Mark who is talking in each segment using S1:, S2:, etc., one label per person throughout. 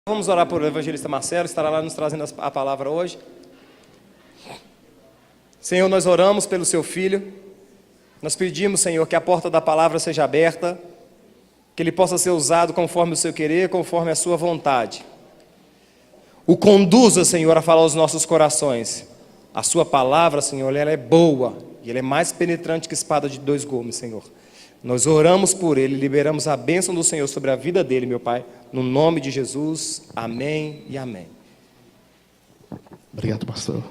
S1: Vamos orar por o evangelista Marcelo, estará lá nos trazendo a palavra hoje. Senhor, nós oramos pelo seu filho, nós pedimos, Senhor, que a porta da palavra seja aberta, que ele possa ser usado conforme o seu querer, conforme a sua vontade. O conduza, Senhor, a falar aos nossos corações. A sua palavra, Senhor, ela é boa e ela é mais penetrante que espada de 2 gumes, Senhor. Nós oramos por ele, liberamos a bênção do Senhor sobre a vida dele, meu Pai, no nome de Jesus, amém e amém.
S2: Obrigado, pastor.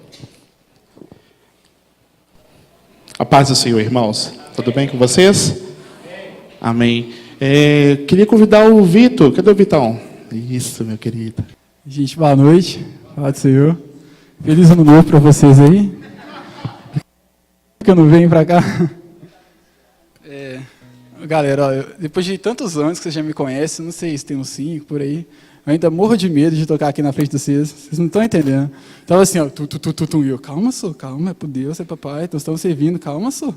S2: A paz do Senhor, irmãos. Tudo bem com vocês? Amém. Queria convidar o Vitor. Cadê o Vitão? Isso, meu querido.
S3: Gente, boa noite. Paz do Senhor. Feliz ano novo para vocês aí. Que eu não venho para cá. Galera, ó, depois de tantos anos que vocês já me conhecem, não sei se tem uns 5 por aí, eu ainda morro de medo de tocar aqui na frente de vocês. Vocês não estão entendendo. Então assim, ó, eu, calma, só, calma, é por Deus, é papai, nós estamos servindo, calma, só.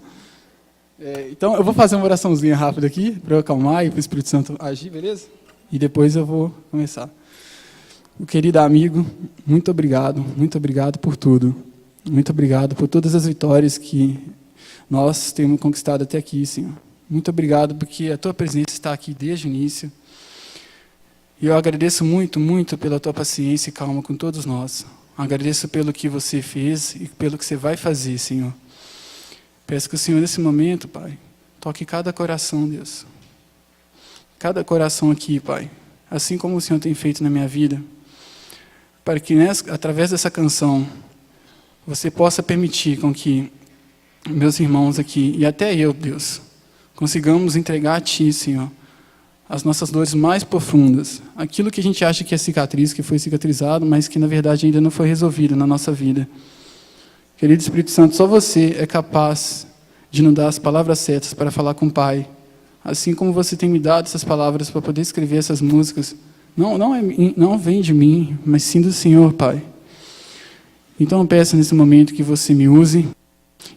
S3: Então eu vou fazer uma oraçãozinha rápida aqui, para eu acalmar e para o Espírito Santo agir, beleza? E depois eu vou começar. O querido amigo, muito obrigado por tudo. Muito obrigado por todas as vitórias que nós temos conquistado até aqui, Senhor. Muito obrigado porque a tua presença está aqui desde o início. E eu agradeço muito pela tua paciência e calma com todos nós. Agradeço pelo que você fez e pelo que você vai fazer, Senhor. Peço que o Senhor, nesse momento, Pai, toque cada coração, Deus. Cada coração aqui, Pai. Assim como o Senhor tem feito na minha vida. Para que, através dessa canção, você possa permitir com que meus irmãos aqui, e até eu, Deus, consigamos entregar a Ti, Senhor, as nossas dores mais profundas, aquilo que a gente acha que é cicatriz, que foi cicatrizado, mas que na verdade ainda não foi resolvido na nossa vida. Querido Espírito Santo, só você é capaz de nos dar as palavras certas para falar com o Pai, assim como você tem me dado essas palavras para poder escrever essas músicas. Não vem de mim, mas sim do Senhor, Pai. Então eu peço nesse momento que você me use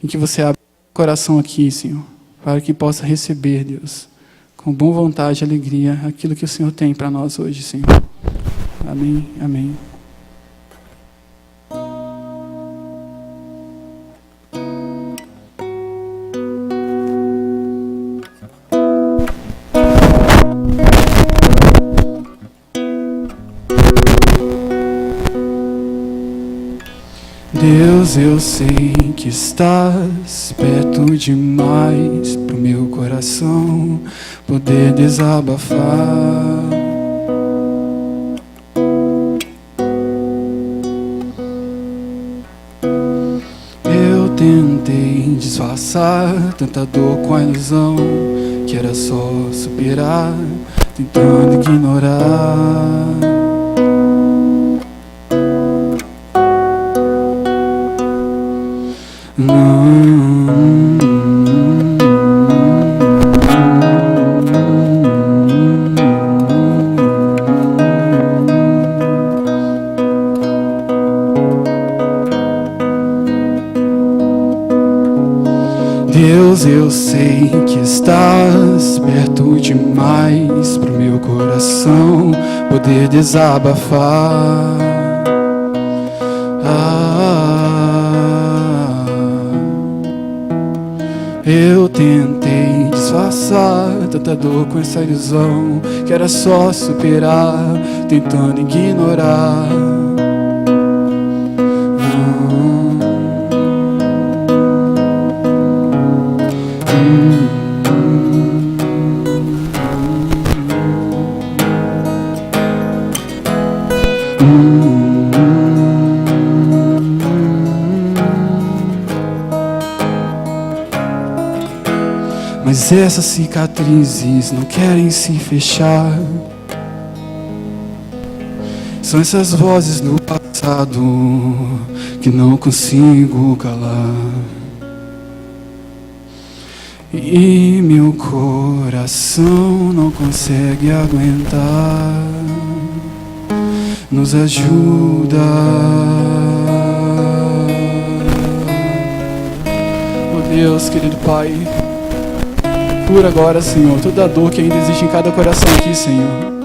S3: e que você abra o coração aqui, Senhor, para que possa receber, Deus, com boa vontade e alegria, aquilo que o Senhor tem para nós hoje, Senhor. Amém, amém. Deus, eu sei que estás perto demais pro meu coração poder desabafar. Eu tentei disfarçar tanta dor com a ilusão que era só superar, tentando ignorar. Deus, eu sei que estás perto demais pro meu coração poder desabafar. Eu tentei disfarçar tanta dor com essa ilusão que era só superar, tentando ignorar. Mas essas cicatrizes não querem se fechar. São essas vozes do passado que não consigo calar. E meu coração não consegue aguentar. Nos ajuda. Oh Deus, querido Pai, cura agora, Senhor, toda a dor que ainda existe em cada coração aqui, Senhor.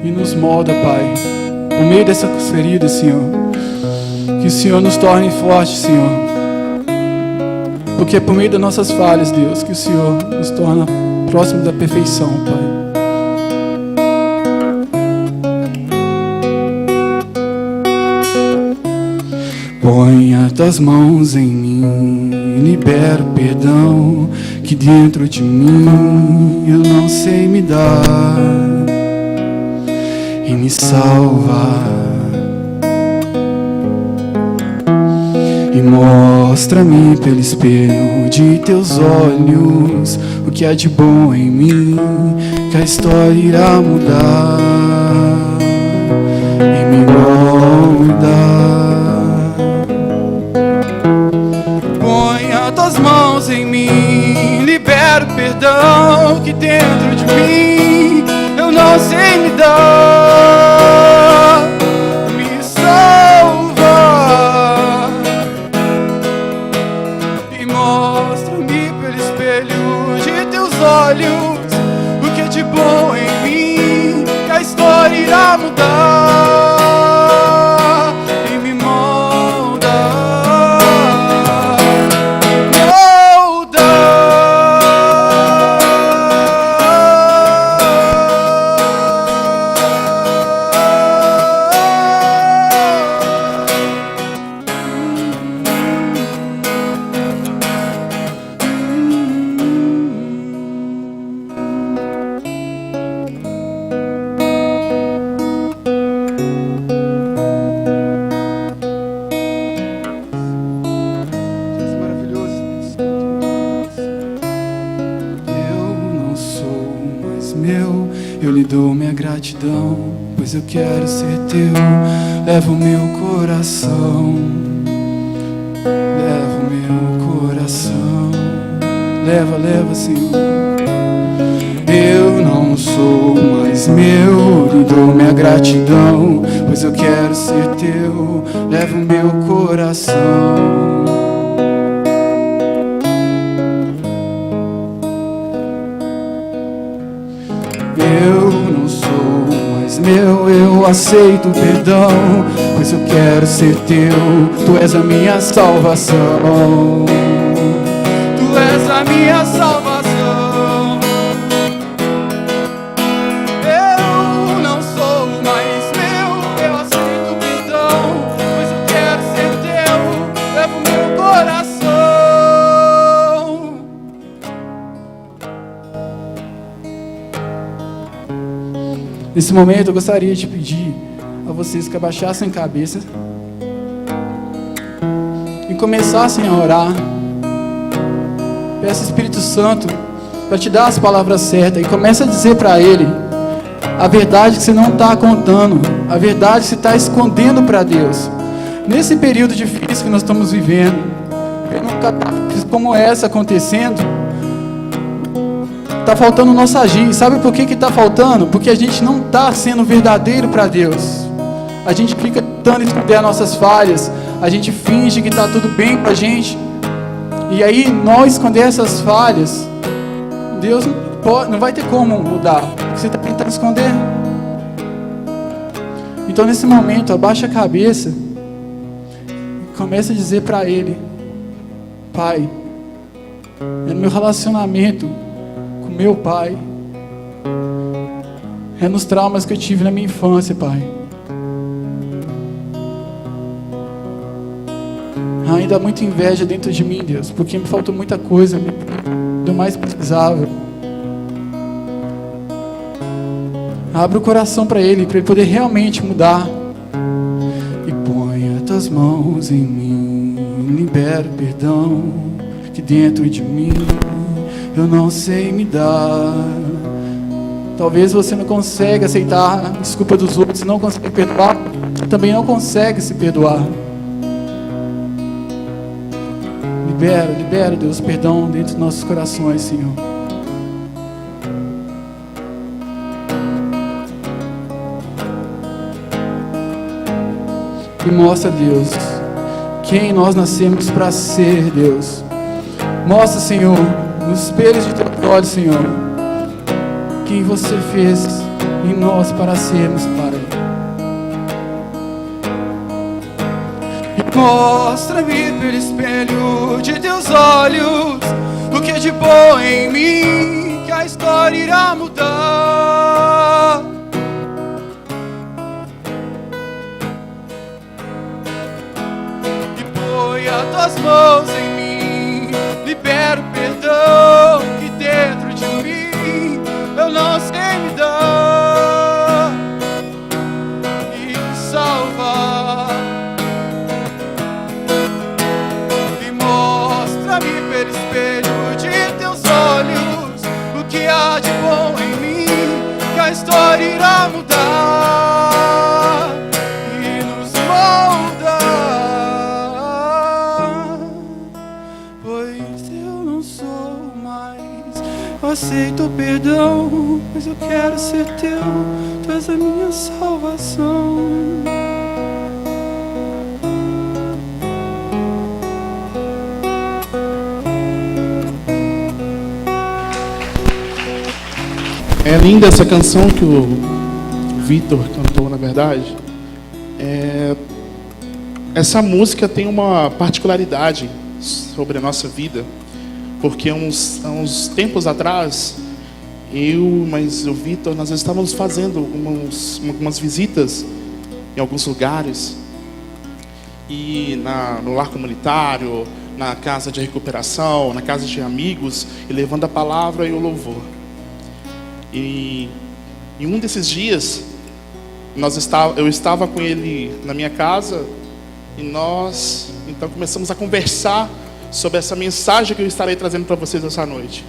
S3: E nos molda, Pai. No meio dessas feridas, Senhor. Que o Senhor nos torne fortes, Senhor. Porque é por meio das nossas falhas, Deus, que o Senhor nos torna próximo da perfeição, Pai. Ponha tuas mãos em mim, libera o perdão que dentro de mim eu não sei me dar, e me salva, e mostra-me pelo espelho de teus olhos o que há de bom em mim, que a história irá mudar, e me molda. Tuas mãos em mim, libera o perdão que dentro de mim eu não sei me dar, me salva e mostra-me pelo espelho de teus olhos o que é de bom em mim, que a história irá mudar e me molda. Eu lhe dou minha gratidão, pois eu quero ser teu. Leva o meu coração, leva o meu coração, leva, Senhor. Eu não sou mais meu, lhe dou minha gratidão, pois eu quero ser teu. Leva o meu coração. Eu não sou mais meu, eu aceito o perdão, pois eu quero ser teu. Tu és a minha salvação, tu és a minha salvação. Eu não sou mais meu, eu aceito o perdão, pois eu quero ser teu. Leva o meu coração. Nesse momento eu gostaria de pedir a vocês que abaixassem a cabeça e começassem a orar. Peça Espírito Santo para te dar as palavras certas e comece a dizer para Ele a verdade que você não está contando, a verdade que você está escondendo para Deus. Nesse período difícil que nós estamos vivendo, numa catástrofe como essa acontecendo, está faltando o nosso agir. Sabe por que está faltando? Porque a gente não está sendo verdadeiro para Deus. A gente fica tentando esconder as nossas falhas. A gente finge que está tudo bem com a gente. E aí, nós esconder essas falhas, Deus não vai ter como mudar. Porque você está tentando esconder. Então, nesse momento, abaixa a cabeça e começa a dizer para Ele: Pai, é no meu relacionamento meu Pai, é nos traumas que eu tive na minha infância, Pai. Ainda há muita inveja dentro de mim, Deus, porque me faltou muita coisa do mais precisava. Abre o coração para Ele poder realmente mudar. E ponha tuas mãos em mim, libera o perdão que dentro de mim eu não sei me dar. Talvez você não consiga aceitar a desculpa dos outros, não consegue perdoar, também não consegue se perdoar. Libera, Deus, perdão dentro dos nossos corações, Senhor. E mostra, Deus, quem nós nascemos para ser, Deus. Mostra, Senhor, nos espelhos de teus olhos, Senhor, quem você fez em nós para sermos para Ele. Mostra-me pelo espelho de teus olhos o que é de bom em mim, que a história irá mudar. E põe as tuas mãos em mim, libera o perdão que dentro de mim eu não sei me dar e salvar. E mostra-me pelo espelho de teus olhos o que há de bom em mim, que a história irá mudar e nos moldar. Pois eu não sou mais, eu aceito o perdão, mas eu quero ser teu, tu és a minha salvação.
S2: É linda essa canção que o Vitor cantou, na verdade. Essa música tem uma particularidade sobre a nossa vida, porque há uns tempos atrás, mas o Vitor, nós estávamos fazendo algumas visitas em alguns lugares, e no lar comunitário, na casa de recuperação, na casa de amigos, e levando a palavra e o louvor. E em um desses dias, eu estava com ele na minha casa, e nós então começamos a conversar sobre essa mensagem que eu estarei trazendo para vocês essa noite.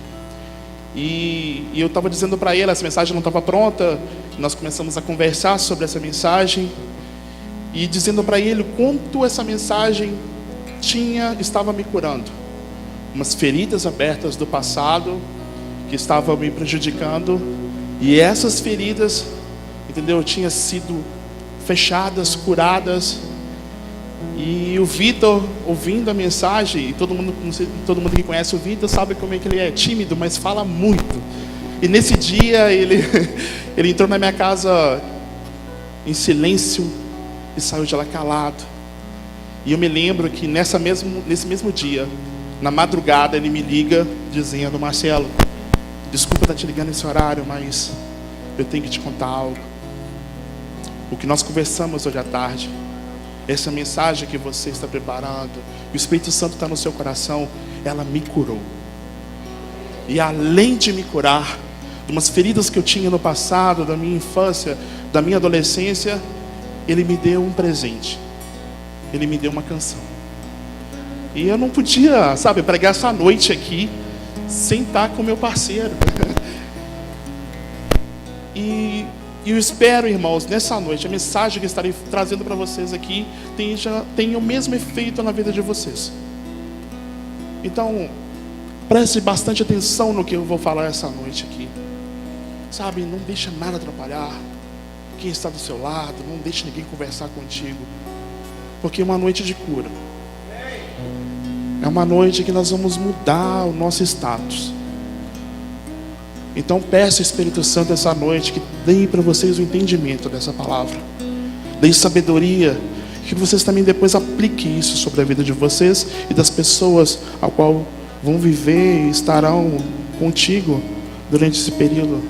S2: E eu estava dizendo para ele, essa mensagem não estava pronta, nós começamos a conversar sobre essa mensagem, e dizendo para ele o quanto essa mensagem estava me curando. Umas feridas abertas do passado, que estavam me prejudicando, e essas feridas, entendeu, tinham sido fechadas, curadas. E o Vitor, ouvindo a mensagem, e todo mundo que conhece o Vitor sabe como é que ele é tímido, mas fala muito. E nesse dia ele entrou na minha casa em silêncio e saiu de lá calado. E eu me lembro que nesse mesmo dia, na madrugada, ele me liga dizendo: Marcelo, desculpa estar te ligando nesse horário, mas eu tenho que te contar algo. O que nós conversamos hoje à tarde, essa mensagem que você está preparando, o Espírito Santo está no seu coração, ela me curou. E além de me curar de umas feridas que eu tinha no passado, da minha infância, da minha adolescência, ele me deu um presente. Ele me deu uma canção. E eu não podia, pregar essa noite aqui sem estar com meu parceiro. E eu espero, irmãos, nessa noite, a mensagem que estarei trazendo para vocês aqui tenha o mesmo efeito na vida de vocês. Então, preste bastante atenção no que eu vou falar essa noite aqui. Não deixa nada atrapalhar quem está do seu lado, não deixe ninguém conversar contigo, porque é uma noite de cura. É uma noite que nós vamos mudar o nosso status. Então peço ao Espírito Santo essa noite que dê para vocês o entendimento dessa palavra, dê sabedoria, que vocês também depois apliquem isso sobre a vida de vocês e das pessoas ao qual vão viver e estarão contigo durante esse período,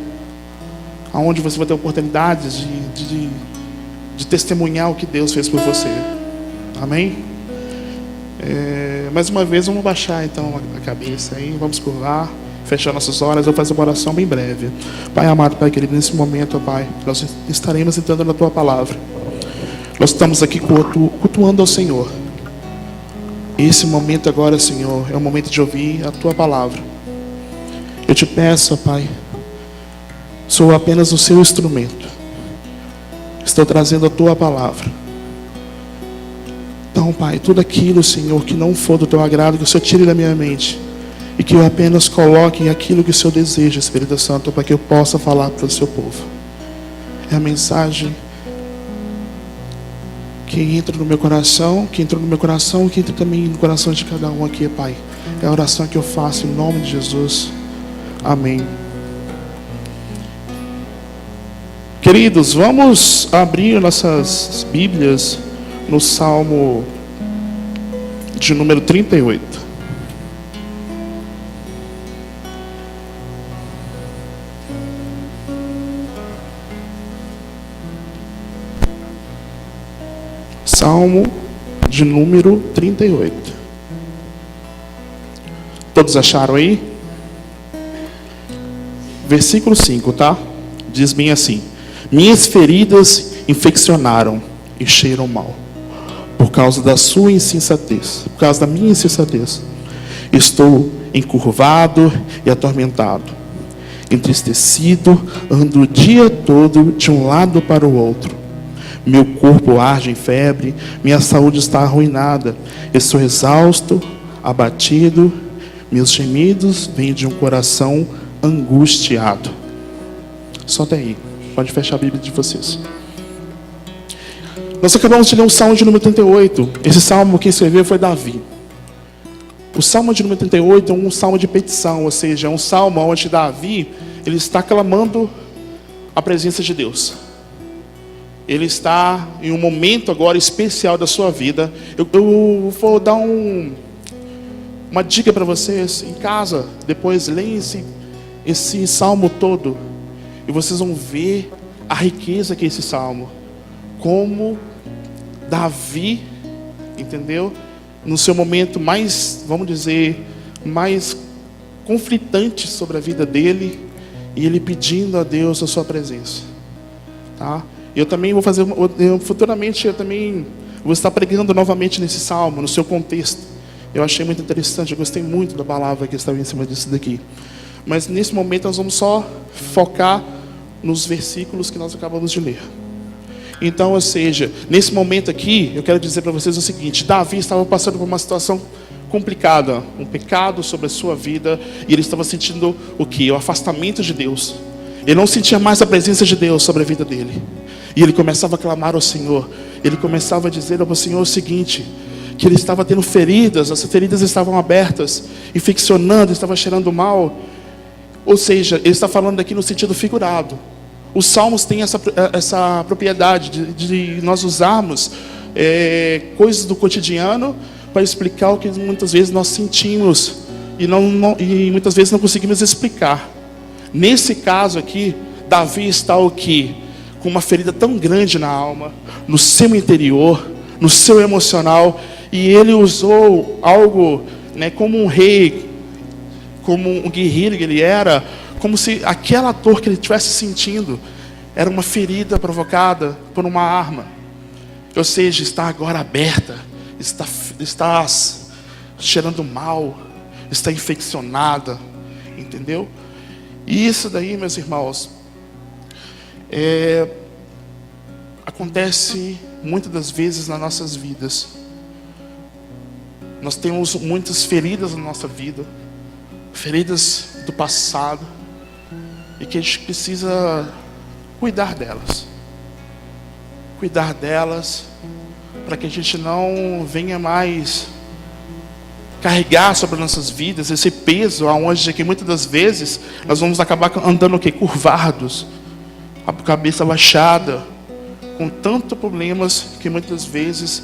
S2: aonde você vai ter oportunidades de testemunhar o que Deus fez por você. Amém? Mais uma vez, vamos baixar então a cabeça aí, vamos curvar, fechar nossas olhos. Eu vou fazer uma oração bem breve. Pai amado, Pai querido, nesse momento, Pai, nós estaremos entrando na Tua palavra. Nós estamos aqui cultuando ao Senhor. Esse momento agora, Senhor, é o momento de ouvir a Tua palavra. Eu te peço, Pai, sou apenas o Seu instrumento. Estou trazendo a Tua palavra. Então, Pai, tudo aquilo, Senhor, que não for do Teu agrado, que o Senhor tire da minha mente, e que eu apenas coloque aquilo que o Senhor deseja, Espírito Santo, para que eu possa falar para o Seu povo. É a mensagem que entra no meu coração, que entra também no coração de cada um aqui, Pai. É a oração que eu faço em nome de Jesus. Amém. Queridos, vamos abrir nossas Bíblias no Salmo de número 38. Salmo de número 38. Todos acharam aí? Versículo 5, tá? Diz bem assim: minhas feridas infeccionaram e cheiram mal, por causa da sua insensatez, por causa da minha insensatez. Estou encurvado e atormentado, entristecido, ando o dia todo de um lado para o outro. Meu corpo arde em febre, minha saúde está arruinada. Estou exausto, abatido, meus gemidos vêm de um coração angustiado. Só até aí. Pode fechar a Bíblia de vocês. Nós acabamos de ler o Salmo de número 38. Esse Salmo quem escreveu foi Davi. O Salmo de número 38 é um Salmo de petição, ou seja, é um Salmo onde Davi ele está clamando a presença de Deus. Ele está em um momento agora especial da sua vida. Eu vou dar uma dica para vocês em casa. Depois leiam esse salmo todo e vocês vão ver a riqueza que é esse salmo. Como Davi, entendeu? No seu momento mais, vamos dizer, mais conflitante sobre a vida dele, e ele pedindo a Deus a sua presença, tá? Eu também vou fazer, futuramente eu também vou estar pregando novamente nesse salmo, no seu contexto. Eu achei muito interessante, eu gostei muito da palavra que estava em cima disso daqui. Mas nesse momento nós vamos só focar nos versículos que nós acabamos de ler. Então, ou seja, nesse momento aqui, eu quero dizer para vocês o seguinte: Davi estava passando por uma situação complicada, um pecado sobre a sua vida, e ele estava sentindo o quê? O afastamento de Deus. Ele não sentia mais a presença de Deus sobre a vida dele. E ele começava a clamar ao Senhor. Ele começava a dizer ao Senhor o seguinte: que ele estava tendo feridas, as feridas estavam abertas, infeccionando, estava cheirando mal. Ou seja, ele está falando aqui no sentido figurado. Os salmos têm essa propriedade de nós usarmos coisas do cotidiano para explicar o que muitas vezes nós sentimos e muitas vezes não conseguimos explicar. Nesse caso aqui, Davi está o quê? Com uma ferida tão grande na alma, no seu interior, no seu emocional, e ele usou algo, né, como um rei, como um guerreiro que ele era, como se aquela dor que ele estivesse sentindo era uma ferida provocada por uma arma. Ou seja, está agora aberta, está cheirando mal, está infeccionada, entendeu? E isso daí, meus irmãos, acontece muitas das vezes nas nossas vidas. Nós temos muitas feridas na nossa vida, feridas do passado, e que a gente precisa cuidar delas. Cuidar delas, para que a gente não venha mais carregar sobre nossas vidas esse peso, aonde que muitas das vezes nós vamos acabar andando o quê? Curvados, a cabeça baixada, com tantos problemas que muitas vezes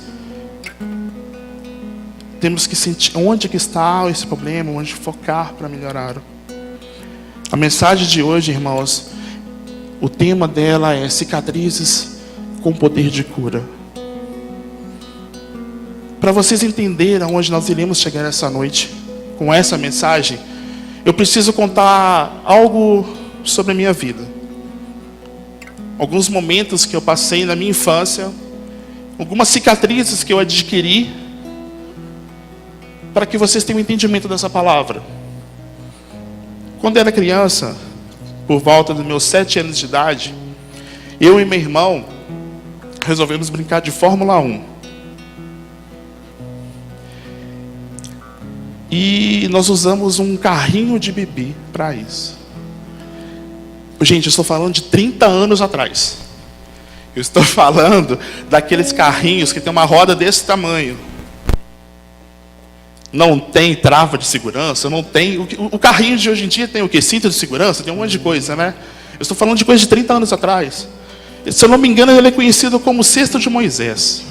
S2: temos que sentir onde que está esse problema, onde focar para melhorar. A mensagem de hoje, irmãos, o tema dela é cicatrizes com poder de cura. Para vocês entenderem aonde nós iremos chegar essa noite com essa mensagem, eu preciso contar algo sobre a minha vida. Alguns momentos que eu passei na minha infância, algumas cicatrizes que eu adquiri, para que vocês tenham um entendimento dessa palavra. Quando eu era criança, por volta dos meus 7 anos de idade, eu e meu irmão resolvemos brincar de Fórmula 1. E nós usamos um carrinho de bebê para isso. Gente, eu estou falando de 30 anos atrás. Eu estou falando daqueles carrinhos que tem uma roda desse tamanho. Não tem trava de segurança, não tem... O carrinho de hoje em dia tem o quê? Cinto de segurança, tem um monte de coisa, né? Eu estou falando de coisa de 30 anos atrás. Se eu não me engano, ele é conhecido como o cesto de Moisés.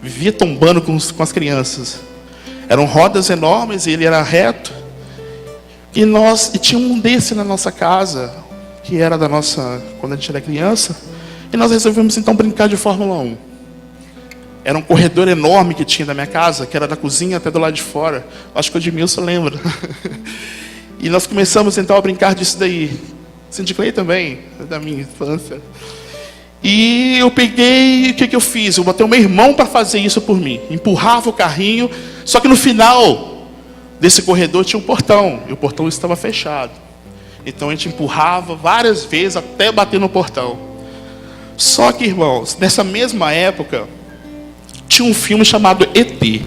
S2: Vivia tombando com as crianças. Eram rodas enormes, ele era reto. E tinha um desse na nossa casa, que era da nossa, quando a gente era criança. E nós resolvemos então brincar de Fórmula 1. Era um corredor enorme que tinha da minha casa, que era da cozinha até do lado de fora. Acho que o Edmilson lembra. E nós começamos então a brincar disso daí. Cindy Clay também, da minha infância. E eu peguei, o que eu fiz? Eu botei o meu irmão para fazer isso por mim. Empurrava o carrinho, só que no final desse corredor tinha um portão, e o portão estava fechado. Então a gente empurrava várias vezes até bater no portão. Só que, irmãos, nessa mesma época, tinha um filme chamado ET,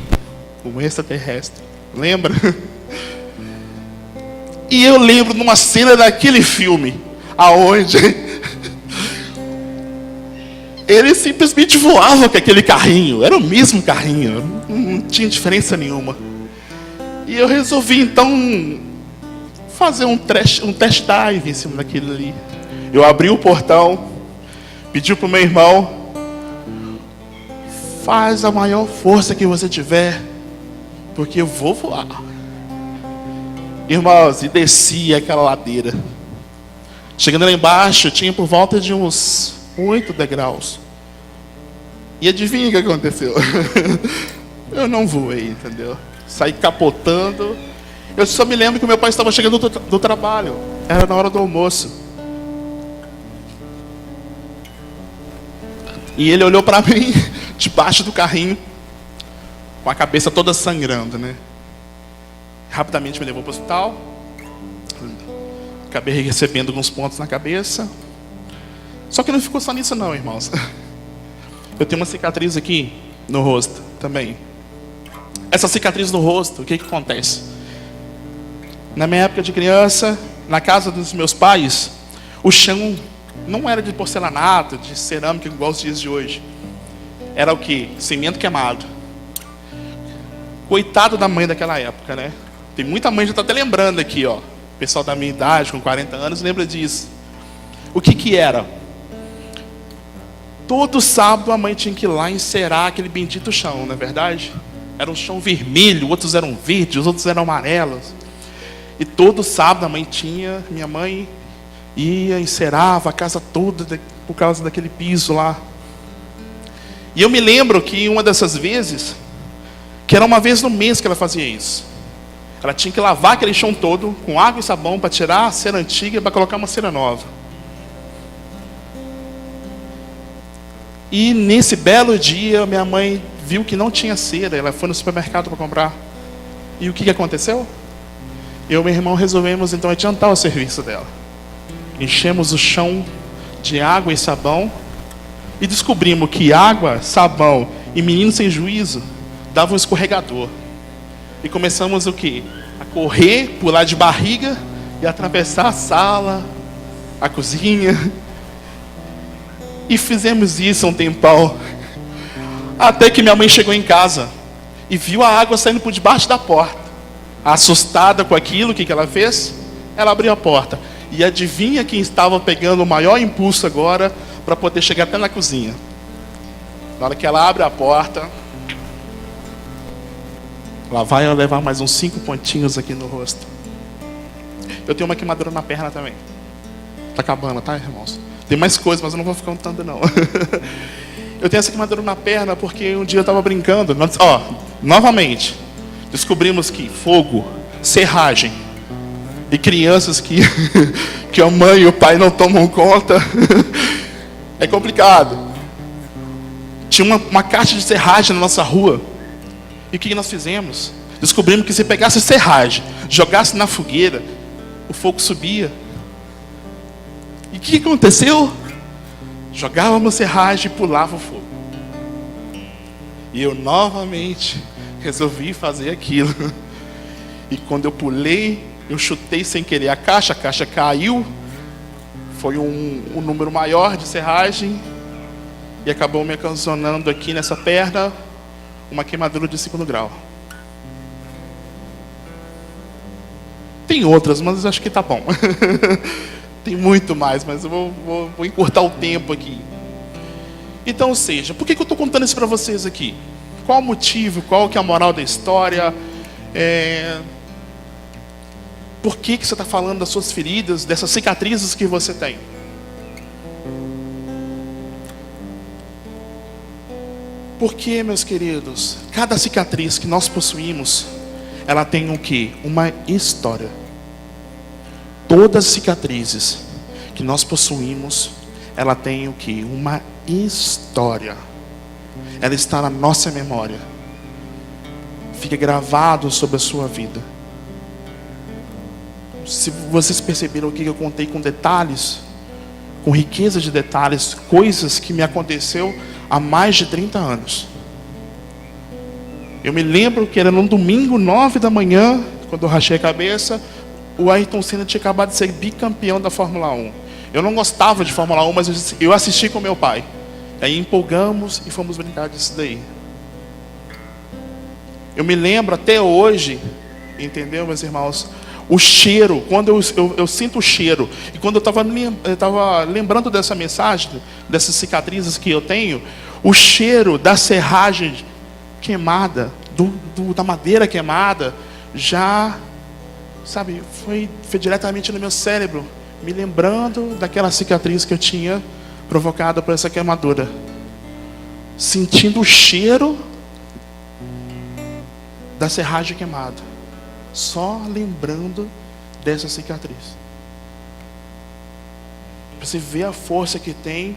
S2: o extraterrestre. Lembra? E eu lembro numa cena daquele filme, aonde ele simplesmente voava com aquele carrinho. Era o mesmo carrinho, não tinha diferença nenhuma. E eu resolvi então fazer um test drive em cima daquilo ali. Eu abri o portão, pedi para o meu irmão: faz a maior força que você tiver, porque eu vou voar. Irmãos, e desci aquela ladeira. Chegando lá embaixo, tinha por volta de uns 8 degraus. E adivinha o que aconteceu? Eu não voei, entendeu? Saí capotando. Eu só me lembro que o meu pai estava chegando do trabalho. Era na hora do almoço. E ele olhou para mim, debaixo do carrinho, com a cabeça toda sangrando, né? Rapidamente me levou para o hospital. Acabei recebendo alguns pontos na cabeça. Só que não ficou só nisso não, irmãos. Eu tenho uma cicatriz aqui no rosto também. Essa cicatriz no rosto, o que acontece? Na minha época de criança, na casa dos meus pais, o chão não era de porcelanato, de cerâmica igual os dias de hoje. Era o quê? Cimento queimado. Coitado da mãe daquela época, né? Tem muita mãe que já está até lembrando aqui, ó. O pessoal da minha idade, com 40 anos, lembra disso. O que era? Todo sábado a mãe tinha que ir lá encerar aquele bendito chão, não é verdade? Era um chão vermelho, outros eram verdes, outros eram amarelos. E todo sábado minha mãe ia, encerava a casa toda por causa daquele piso lá. E eu me lembro que uma dessas vezes, que era uma vez no mês que ela fazia isso. Ela tinha que lavar aquele chão todo com água e sabão para tirar a cera antiga e para colocar uma cera nova. E nesse belo dia, minha mãe viu que não tinha cera. Ela foi no supermercado para comprar. E o que aconteceu? Eu e meu irmão resolvemos então adiantar o serviço dela. Enchemos o chão de água e sabão. E descobrimos que água, sabão e menino sem juízo davam um escorregador. E começamos o quê? A correr, pular de barriga e atravessar a sala, a cozinha. E fizemos isso um tempão. Até que minha mãe chegou em casa e viu a água saindo por debaixo da porta. Assustada com aquilo, o que ela fez? Ela abriu a porta. E adivinha quem estava pegando o maior impulso agora para poder chegar até na cozinha? Na hora que ela abre a porta, ela vai levar mais uns 5 pontinhos aqui no rosto. Eu tenho uma queimadura na perna também. Tá acabando, tá, irmãos? Tem mais coisas, mas eu não vou ficar contando não. Eu tenho essa queimadura na perna porque um dia eu estava brincando. Novamente, descobrimos que fogo, serragem e crianças que a mãe e o pai não tomam conta, é complicado. Tinha uma caixa de serragem na nossa rua. E o que nós fizemos? Descobrimos que se pegasse serragem, jogasse na fogueira, o fogo subia. E o que aconteceu? Jogávamos serragem e pulava o fogo. E eu novamente resolvi fazer aquilo. E quando eu pulei, eu chutei sem querer a caixa caiu. Foi um número maior de serragem. E acabou me ocasionando aqui nessa perna uma queimadura de 2º grau. Tem outras, mas acho que tá bom. Tem muito mais, mas eu vou encurtar o tempo aqui. Então, ou seja, por que eu estou contando isso para vocês aqui? Qual o motivo? Qual que é a moral da história? Por que você está falando das suas feridas, dessas cicatrizes que você tem? Porque, meus queridos, cada cicatriz que nós possuímos, ela tem o quê? Uma história. Todas as cicatrizes que nós possuímos, ela tem o quê? Uma história. Ela está na nossa memória. Fica gravado sobre a sua vida. Se vocês perceberam o que eu contei com detalhes, com riqueza de detalhes, coisas que me aconteceu há mais de 30 anos. Eu me lembro que era num domingo, 9 da manhã, quando eu rachei a cabeça, o Ayrton Senna tinha acabado de ser bicampeão da Fórmula 1. Eu não gostava de Fórmula 1, mas eu assisti com meu pai. Aí empolgamos e fomos brincar disso daí. Eu me lembro até hoje, entendeu, meus irmãos? O cheiro, quando eu sinto o cheiro, e quando eu estava lembrando dessa mensagem, dessas cicatrizes que eu tenho, o cheiro da serragem queimada, da madeira queimada, já, sabe, foi diretamente no meu cérebro, me lembrando daquela cicatriz que eu tinha provocada por essa queimadura. Sentindo o cheiro da serragem queimada. Só lembrando dessa cicatriz. Você vê a força que tem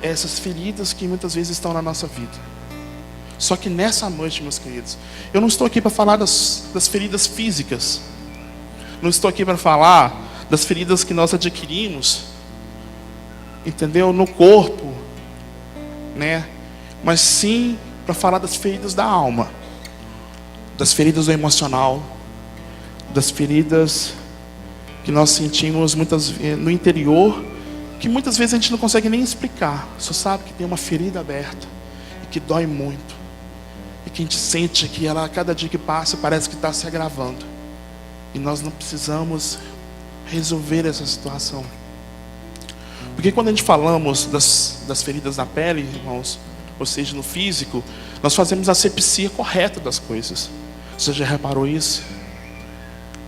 S2: essas feridas que muitas vezes estão na nossa vida. Só que nessa noite, meus queridos, eu não estou aqui para falar das feridas físicas. Não estou aqui para falar das feridas que nós adquirimos, entendeu? No corpo, né? Mas sim para falar das feridas da alma, das feridas do emocional, das feridas que nós sentimos no interior, que muitas vezes a gente não consegue nem explicar, só sabe que tem uma ferida aberta e que dói muito, e que a gente sente que ela, a cada dia que passa, parece que está se agravando, e nós não precisamos resolver essa situação. Porque quando a gente falamos das feridas na pele, irmãos, ou seja, no físico, nós fazemos a asepsia correta das coisas. Você já reparou isso?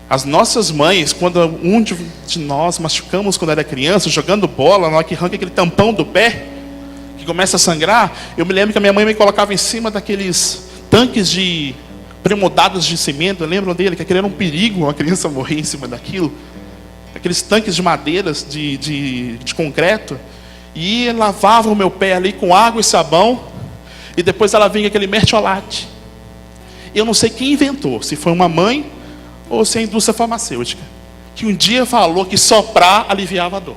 S2: As nossas mães, quando um de nós machucamos quando era criança, jogando bola, na hora que arranca aquele tampão do pé, que começa a sangrar, eu me lembro que a minha mãe me colocava em cima daqueles tanques de premodados de cimento. Lembram dele? Que aquele era um perigo, uma criança morrer em cima daquilo. Aqueles tanques de madeiras, de concreto. E lavava o meu pé ali com água e sabão, e depois ela vinha aquele mertiolate. Eu não sei quem inventou, se foi uma mãe ou se é a indústria farmacêutica, que um dia falou que soprar aliviava a dor.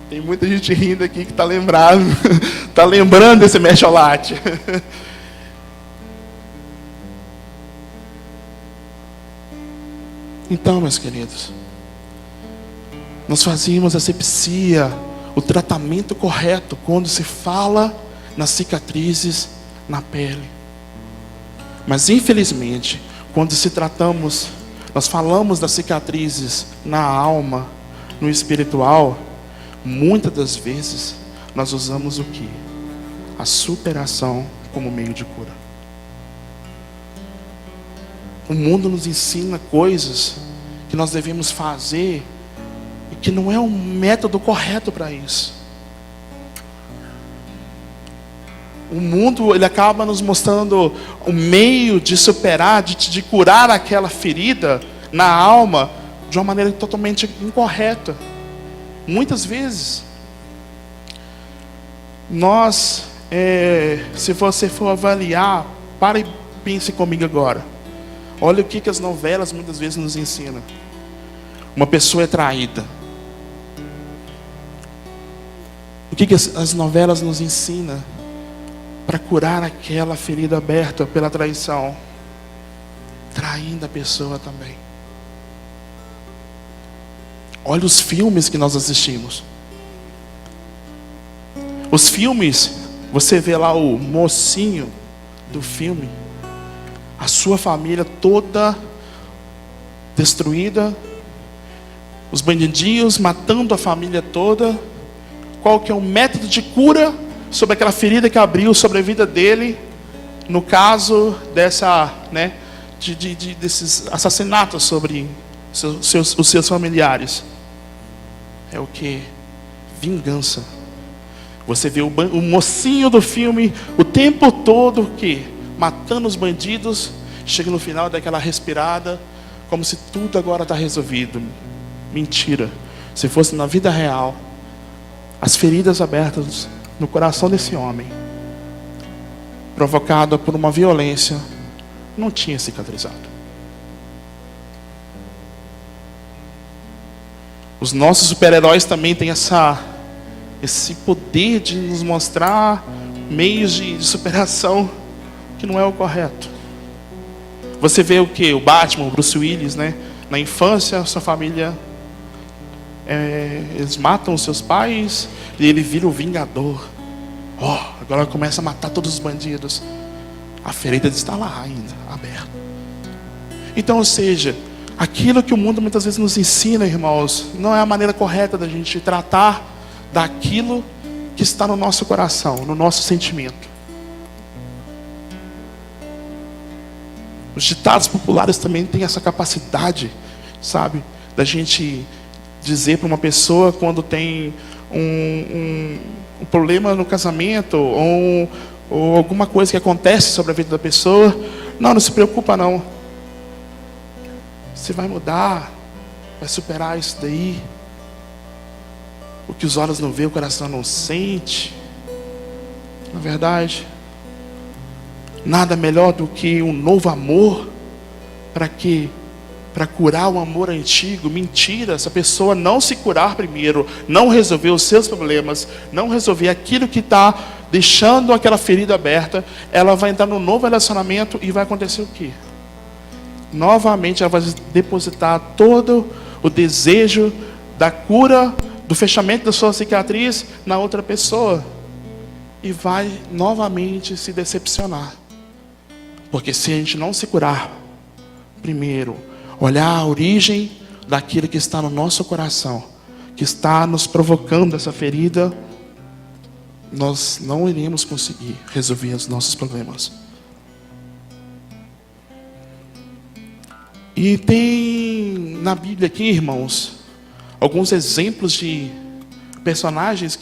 S2: Tem muita gente rindo aqui que está lembrado, está lembrando desse mertiolate. Então, meus queridos, nós fazíamos a asepsia, o tratamento correto, quando se fala nas cicatrizes na pele. Mas infelizmente, quando nós falamos das cicatrizes na alma, no espiritual, muitas das vezes nós usamos o quê? A superação como meio de cura. O mundo nos ensina coisas que nós devemos fazer e que não é um método correto para isso. O mundo, ele acaba nos mostrando um meio de superar, de curar aquela ferida na alma de uma maneira totalmente incorreta. Muitas vezes, nós, se você for avaliar, para e pense comigo agora. Olha o que as novelas muitas vezes nos ensinam. Uma pessoa é traída. O que as novelas nos ensinam para curar aquela ferida aberta pela traição? Traindo a pessoa também. Olha os filmes que nós assistimos. Os filmes, você vê lá o mocinho do filme, a sua família toda destruída, os bandidinhos matando a família toda. Qual que é o método de cura sobre aquela ferida que abriu sobre a vida dele, no caso dessa, né, desses assassinatos sobre os seus familiares? É o que? Vingança. Você vê o mocinho do filme o tempo todo que matando os bandidos, chega no final daquela respirada, como se tudo agora está resolvido. Mentira. Se fosse na vida real, as feridas abertas no coração desse homem, provocada por uma violência, não tinha cicatrizado. Os nossos super-heróis também têm esse poder de nos mostrar meios de superação que não é o correto. Você vê o que? O Batman, o Bruce Willis, né? Na infância, sua família, eles matam os seus pais e ele vira o vingador. Agora começa a matar todos os bandidos. A ferida está lá ainda, aberta. Então, ou seja, aquilo que o mundo muitas vezes nos ensina, irmãos, não é a maneira correta da gente tratar daquilo que está no nosso coração, no nosso sentimento. Os ditados populares também têm essa capacidade, sabe, da gente dizer para uma pessoa quando tem um problema no casamento ou alguma coisa que acontece sobre a vida da pessoa: não se preocupa não, você vai mudar, vai superar isso daí. O que os olhos não vê, o coração não sente. Na verdade, nada melhor do que um novo amor. Para quê? Para curar o amor antigo. Mentira, se a pessoa não se curar primeiro, não resolver os seus problemas, não resolver aquilo que está deixando aquela ferida aberta, ela vai entrar num novo relacionamento e vai acontecer o quê? Novamente ela vai depositar todo o desejo da cura, do fechamento da sua cicatriz na outra pessoa. E vai novamente se decepcionar. Porque se a gente não se curar primeiro, olhar a origem daquilo que está no nosso coração, que está nos provocando essa ferida, nós não iremos conseguir resolver os nossos problemas. E tem na Bíblia aqui, irmãos, alguns exemplos de personagens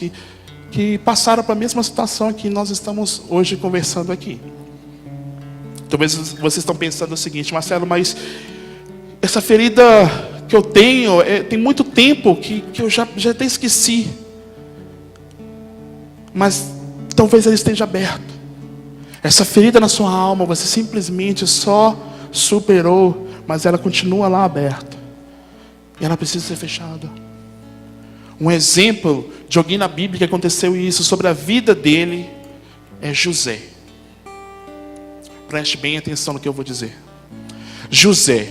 S2: que passaram para a mesma situação que nós estamos hoje conversando aqui. Talvez vocês estão pensando o seguinte: Marcelo, mas essa ferida que eu tenho, tem muito tempo que eu já até esqueci. Mas talvez ela esteja aberta. Essa ferida na sua alma, você simplesmente só superou, mas ela continua lá aberta. E ela precisa ser fechada. Um exemplo de alguém na Bíblia que aconteceu isso sobre a vida dele é José. Preste bem atenção no que eu vou dizer. José,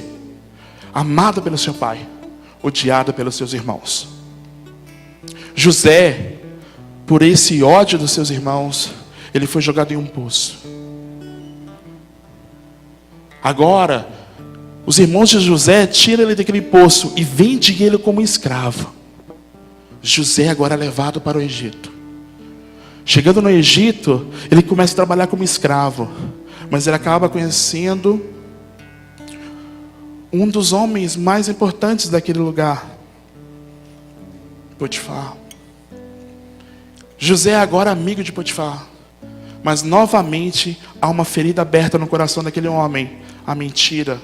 S2: amado pelo seu pai, odiado pelos seus irmãos. José, por esse ódio dos seus irmãos, ele foi jogado em um poço. Agora, os irmãos de José tiram ele daquele poço e vendem ele como escravo. José agora é levado para o Egito. Chegando no Egito, ele começa a trabalhar como escravo. Mas ele acaba conhecendo um dos homens mais importantes daquele lugar, Potifar. José é agora amigo de Potifar. Mas novamente há uma ferida aberta no coração daquele homem. A mentira,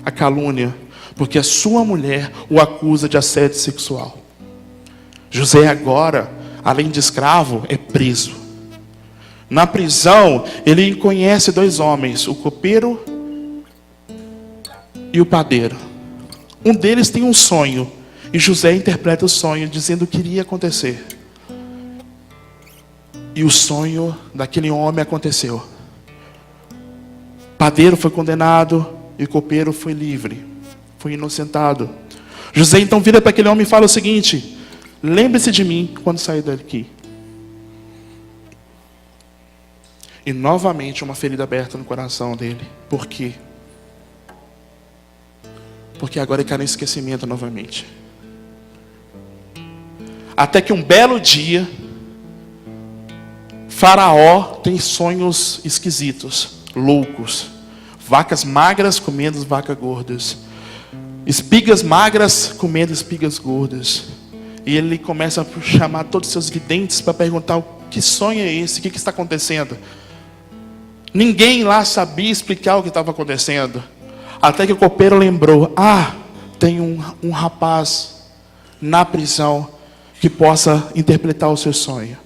S2: a calúnia. Porque a sua mulher o acusa de assédio sexual. José agora, além de escravo, é preso. Na prisão, ele conhece dois homens, o copeiro e o padeiro. Um deles tem um sonho, e José interpreta o sonho, dizendo o que iria acontecer. E o sonho daquele homem aconteceu. O padeiro foi condenado, e o copeiro foi livre, foi inocentado. José então vira para aquele homem e fala o seguinte: lembre-se de mim quando sair daqui. E novamente uma ferida aberta no coração dele. Por quê? Porque agora ele cai no esquecimento novamente. Até que um belo dia, Faraó tem sonhos esquisitos, loucos. Vacas magras comendo vacas gordas. Espigas magras comendo espigas gordas. E ele começa a chamar todos os seus videntes para perguntar: o que sonho é esse? O que está acontecendo? Ninguém lá sabia explicar o que estava acontecendo. Até que o copeiro lembrou: tem um rapaz na prisão que possa interpretar o seu sonho.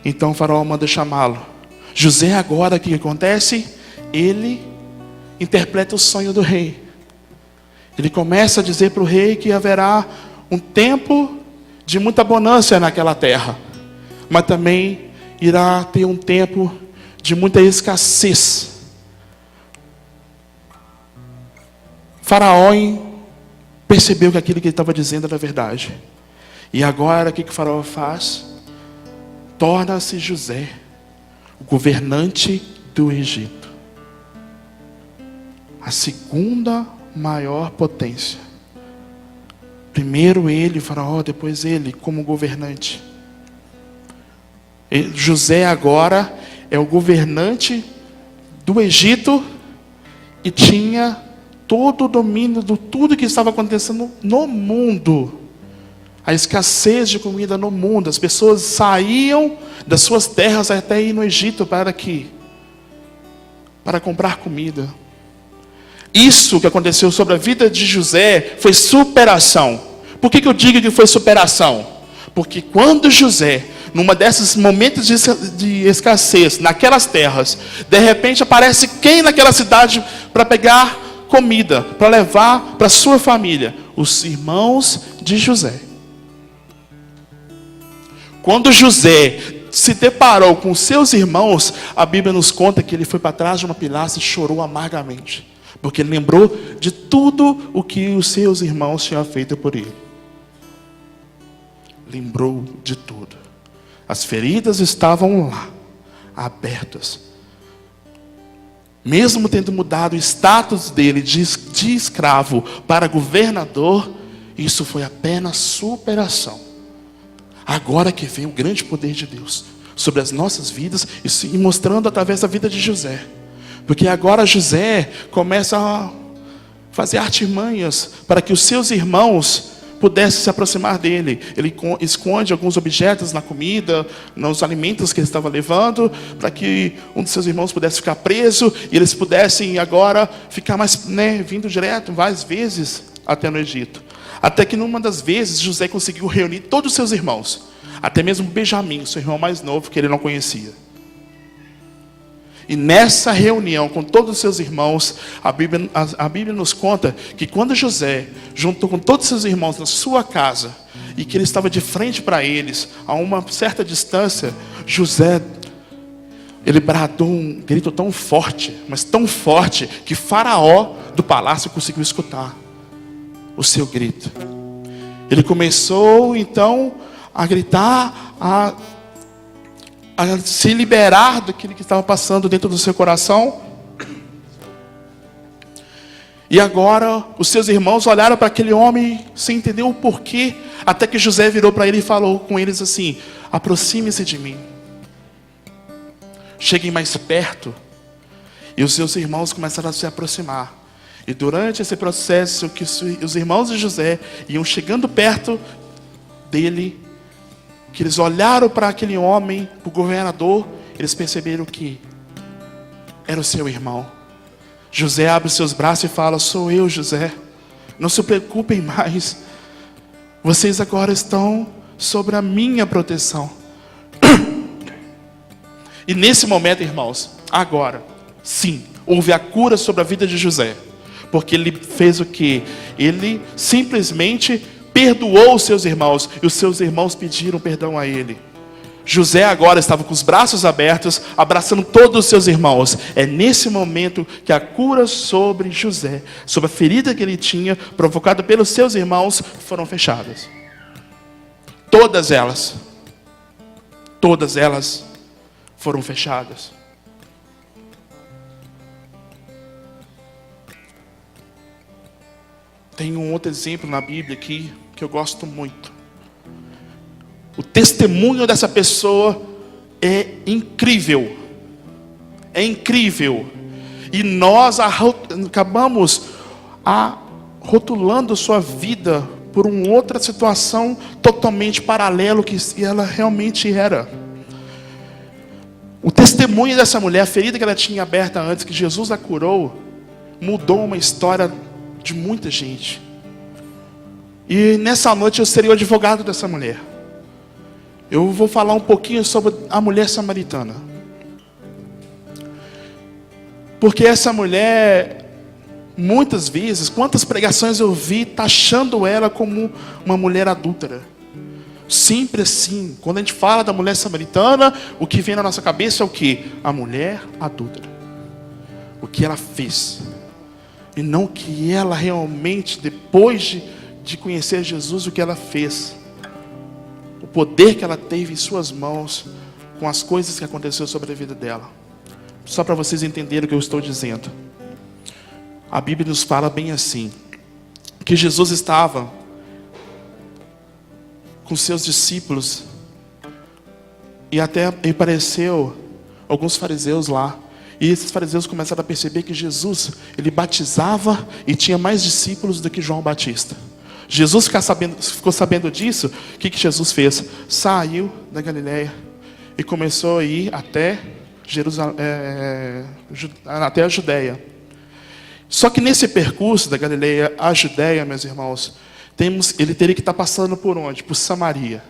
S2: Então o faraó manda chamá-lo. José agora, o que acontece? Ele interpreta o sonho do rei. Ele começa a dizer para o rei que haverá um tempo de muita bonança naquela terra, mas também irá ter um tempo de muita escassez. Faraó percebeu que aquilo que ele estava dizendo era verdade. E agora o que o faraó faz? Torna-se José o governante do Egito, a segunda maior potência. Primeiro ele, Faraó, depois ele, como governante. José agora é o governante do Egito e tinha todo o domínio de tudo que estava acontecendo no mundo. A escassez de comida no mundo. As pessoas saíam das suas terras até ir no Egito para comprar comida. Isso que aconteceu sobre a vida de José foi superação. Por que eu digo que foi superação? Porque quando José, numa desses momentos de escassez, naquelas terras, de repente aparece quem naquela cidade para pegar comida, para levar para sua família? Os irmãos de José. Quando José se deparou com seus irmãos, a Bíblia nos conta que ele foi para trás de uma pilastra e chorou amargamente, porque ele lembrou de tudo o que os seus irmãos tinham feito por ele. Lembrou de tudo. As feridas estavam lá, abertas. Mesmo tendo mudado o status dele de escravo para governador, isso foi apenas superação. Agora que vem o grande poder de Deus sobre as nossas vidas e mostrando através da vida de José. Porque agora José começa a fazer artimanhas para que os seus irmãos pudessem se aproximar dele. Ele esconde alguns objetos na comida, nos alimentos que ele estava levando, para que um dos seus irmãos pudesse ficar preso e eles pudessem agora ficar mais, vindo direto várias vezes até no Egito. Até que numa das vezes José conseguiu reunir todos os seus irmãos, até mesmo Benjamim, seu irmão mais novo, que ele não conhecia. E nessa reunião com todos os seus irmãos, a Bíblia nos conta que quando José juntou com todos os seus irmãos na sua casa, e que ele estava de frente para eles, a uma certa distância, José, ele bradou um grito tão forte, mas tão forte, que Faraó do palácio conseguiu escutar o seu grito. Ele começou então a gritar, a se liberar daquilo que estava passando dentro do seu coração. E agora os seus irmãos olharam para aquele homem sem entender o porquê, até que José virou para ele e falou com eles assim: aproxime-se de mim, cheguem mais perto. E os seus irmãos começaram a se aproximar. E durante esse processo que os irmãos de José iam chegando perto dele, que eles olharam para aquele homem, para o governador, eles perceberam que era o seu irmão. José abre os seus braços e fala: sou eu, José, não se preocupem mais, vocês agora estão sobre a minha proteção. E nesse momento, irmãos, agora, sim, houve a cura sobre a vida de José. Porque ele fez o quê? Ele simplesmente perdoou os seus irmãos, e os seus irmãos pediram perdão a ele. José agora estava com os braços abertos, abraçando todos os seus irmãos. É nesse momento que a cura sobre José, sobre a ferida que ele tinha, provocada pelos seus irmãos, foram fechadas. Todas elas foram fechadas. Tem um outro exemplo na Bíblia aqui que eu gosto muito. O testemunho dessa pessoa é incrível. É incrível. E nós acabamos rotulando sua vida por uma outra situação totalmente paralela que ela realmente era. O testemunho dessa mulher, a ferida que ela tinha aberta antes, que Jesus a curou, mudou uma história de muita gente. E nessa noite eu serei o advogado dessa mulher. Eu vou falar um pouquinho sobre a mulher samaritana. Porque essa mulher, muitas vezes, quantas pregações eu vi taxando ela como uma mulher adúltera. Sempre assim. Quando a gente fala da mulher samaritana, o que vem na nossa cabeça é o quê? A mulher adúltera. O que ela fez. E não o que ela realmente, depois de conhecer Jesus, o que ela fez. O poder que ela teve em suas mãos com as coisas que aconteceram sobre a vida dela. Só para vocês entenderem o que eu estou dizendo. A Bíblia nos fala bem assim, que Jesus estava com seus discípulos e até apareceu alguns fariseus lá. E esses fariseus começaram a perceber que Jesus, ele batizava e tinha mais discípulos do que João Batista. Jesus ficou sabendo disso. O que Jesus fez? Saiu da Galileia e começou a ir até até a Judéia. Só que nesse percurso da Galileia à Judéia, meus irmãos, ele teria que estar passando por onde? Por Samaria,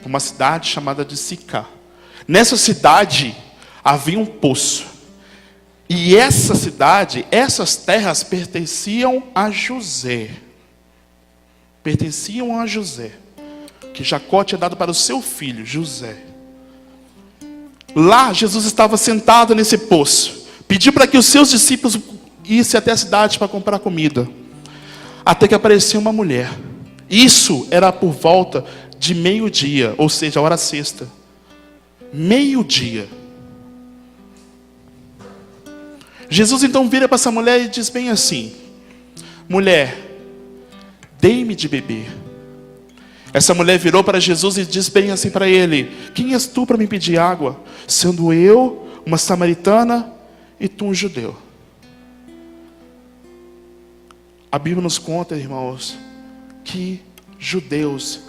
S2: uma cidade chamada de Sicá. Nessa cidade havia um poço. E essa cidade, essas terras pertenciam a José. Pertenciam a José, que Jacó tinha dado para o seu filho, José. Lá, Jesus estava sentado nesse poço. Pediu para que os seus discípulos issem até a cidade para comprar comida. Até que apareceu uma mulher. Isso era por volta de meio-dia, ou seja, a hora sexta. Meio-dia. Jesus então vira para essa mulher e diz bem assim: mulher, dê-me de beber. Essa mulher virou para Jesus e disse bem assim para ele: quem és tu para me pedir água, sendo eu uma samaritana e tu um judeu? A Bíblia nos conta, irmãos, que judeus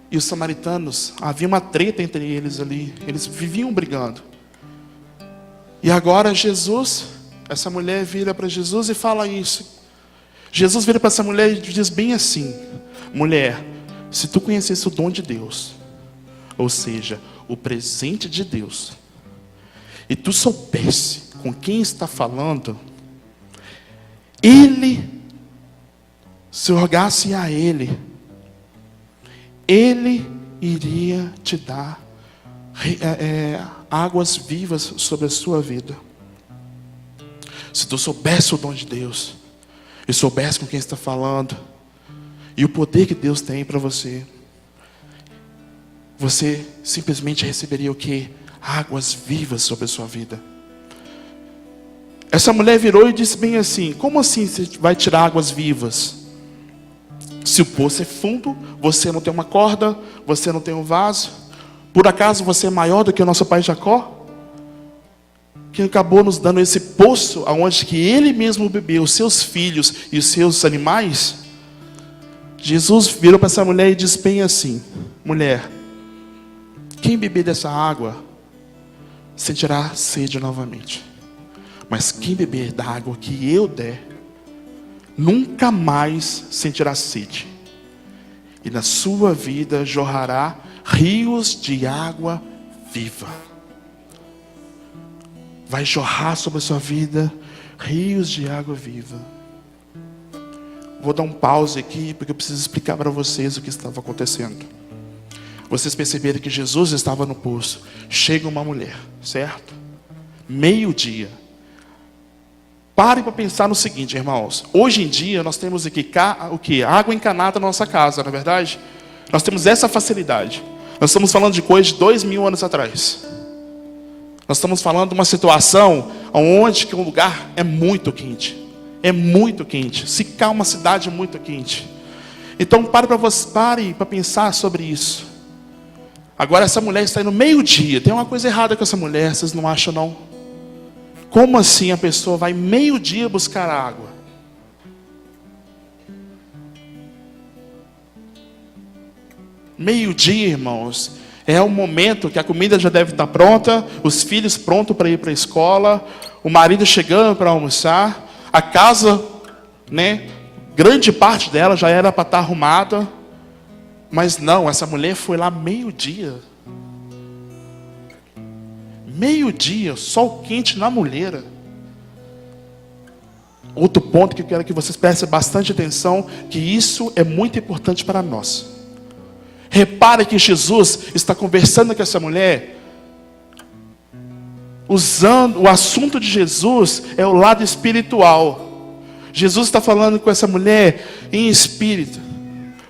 S2: e os samaritanos, havia uma treta entre eles ali, eles viviam brigando. E agora essa mulher vira para Jesus e fala isso. Jesus vira para essa mulher e diz bem assim: mulher, se tu conhecesse o dom de Deus, ou seja, o presente de Deus, e tu soubesse com quem está falando, se rogasse a Ele iria te dar águas vivas sobre a sua vida. Se tu soubesse o dom de Deus, e soubesse com quem está falando, e o poder que Deus tem para você, você simplesmente receberia o quê? Águas vivas sobre a sua vida. Essa mulher virou e disse bem assim: como assim você vai tirar águas vivas? Se o poço é fundo, você não tem uma corda, você não tem um vaso, por acaso você é maior do que o nosso pai Jacó? Que acabou nos dando esse poço, aonde que ele mesmo bebeu, os seus filhos e os seus animais. Jesus virou para essa mulher e disse bem assim: mulher, quem beber dessa água sentirá sede novamente, mas quem beber da água que eu der nunca mais sentirá sede, e na sua vida jorrará rios de água viva. Vai jorrar sobre a sua vida rios de água viva. Vou dar um pause aqui, porque eu preciso explicar para vocês o que estava acontecendo. Vocês perceberam que Jesus estava no poço. Chega uma mulher, certo? Meio-dia. Parem para pensar no seguinte, irmãos. Hoje em dia nós temos aqui o que? Água encanada na nossa casa, não é verdade? Nós temos essa facilidade. Nós estamos falando de coisa de 2000 anos atrás. Nós estamos falando de uma situação onde o lugar é muito quente. É muito quente. Sicá é uma cidade muito quente. Então pare para pensar sobre isso. Agora essa mulher está indo meio-dia. Tem uma coisa errada com essa mulher, vocês não acham não? Como assim a pessoa vai meio-dia buscar água? Meio-dia, irmãos, é o momento que a comida já deve estar pronta, os filhos prontos para ir para a escola, o marido chegando para almoçar, a casa, né, grande parte dela já era para estar arrumada, mas não, essa mulher foi lá meio-dia. Meio-dia, sol quente na mulheira. Outro ponto que eu quero que vocês prestem bastante atenção, que isso é muito importante para nós. Repare que Jesus está conversando com essa mulher, usando o assunto de Jesus é o lado espiritual. Jesus está falando com essa mulher em espírito,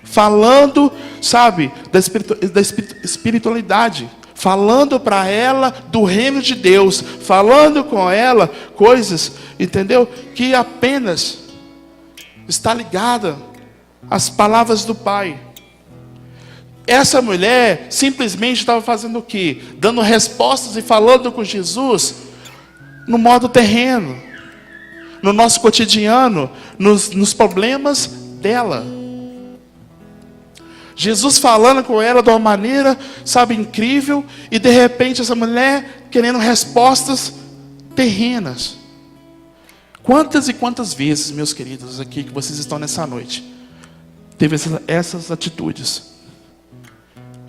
S2: falando, sabe, da espiritualidade, falando para ela do reino de Deus, falando com ela coisas, entendeu? Que apenas está ligada às palavras do Pai. Essa mulher simplesmente estava fazendo o quê? Dando respostas e falando com Jesus no modo terreno, no nosso cotidiano, nos problemas dela. Jesus falando com ela de uma maneira, sabe, incrível, e de repente essa mulher querendo respostas terrenas. Quantas e quantas vezes, meus queridos, aqui que vocês estão nessa noite, teve essas atitudes?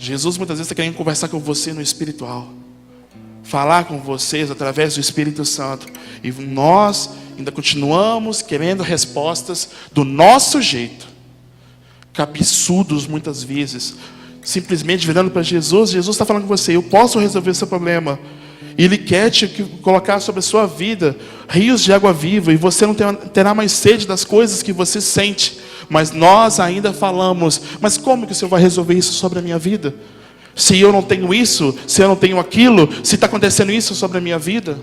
S2: Jesus muitas vezes está querendo conversar com você no espiritual, falar com vocês através do Espírito Santo, e nós ainda continuamos querendo respostas do nosso jeito, cabeçudos muitas vezes, simplesmente virando para Jesus. Jesus está falando com você: eu posso resolver seu problema. Ele quer te colocar sobre a sua vida rios de água viva, e você não terá mais sede das coisas que você sente. Mas nós ainda falamos: mas como que o Senhor vai resolver isso sobre a minha vida? Se eu não tenho isso, se eu não tenho aquilo, se está acontecendo isso sobre a minha vida?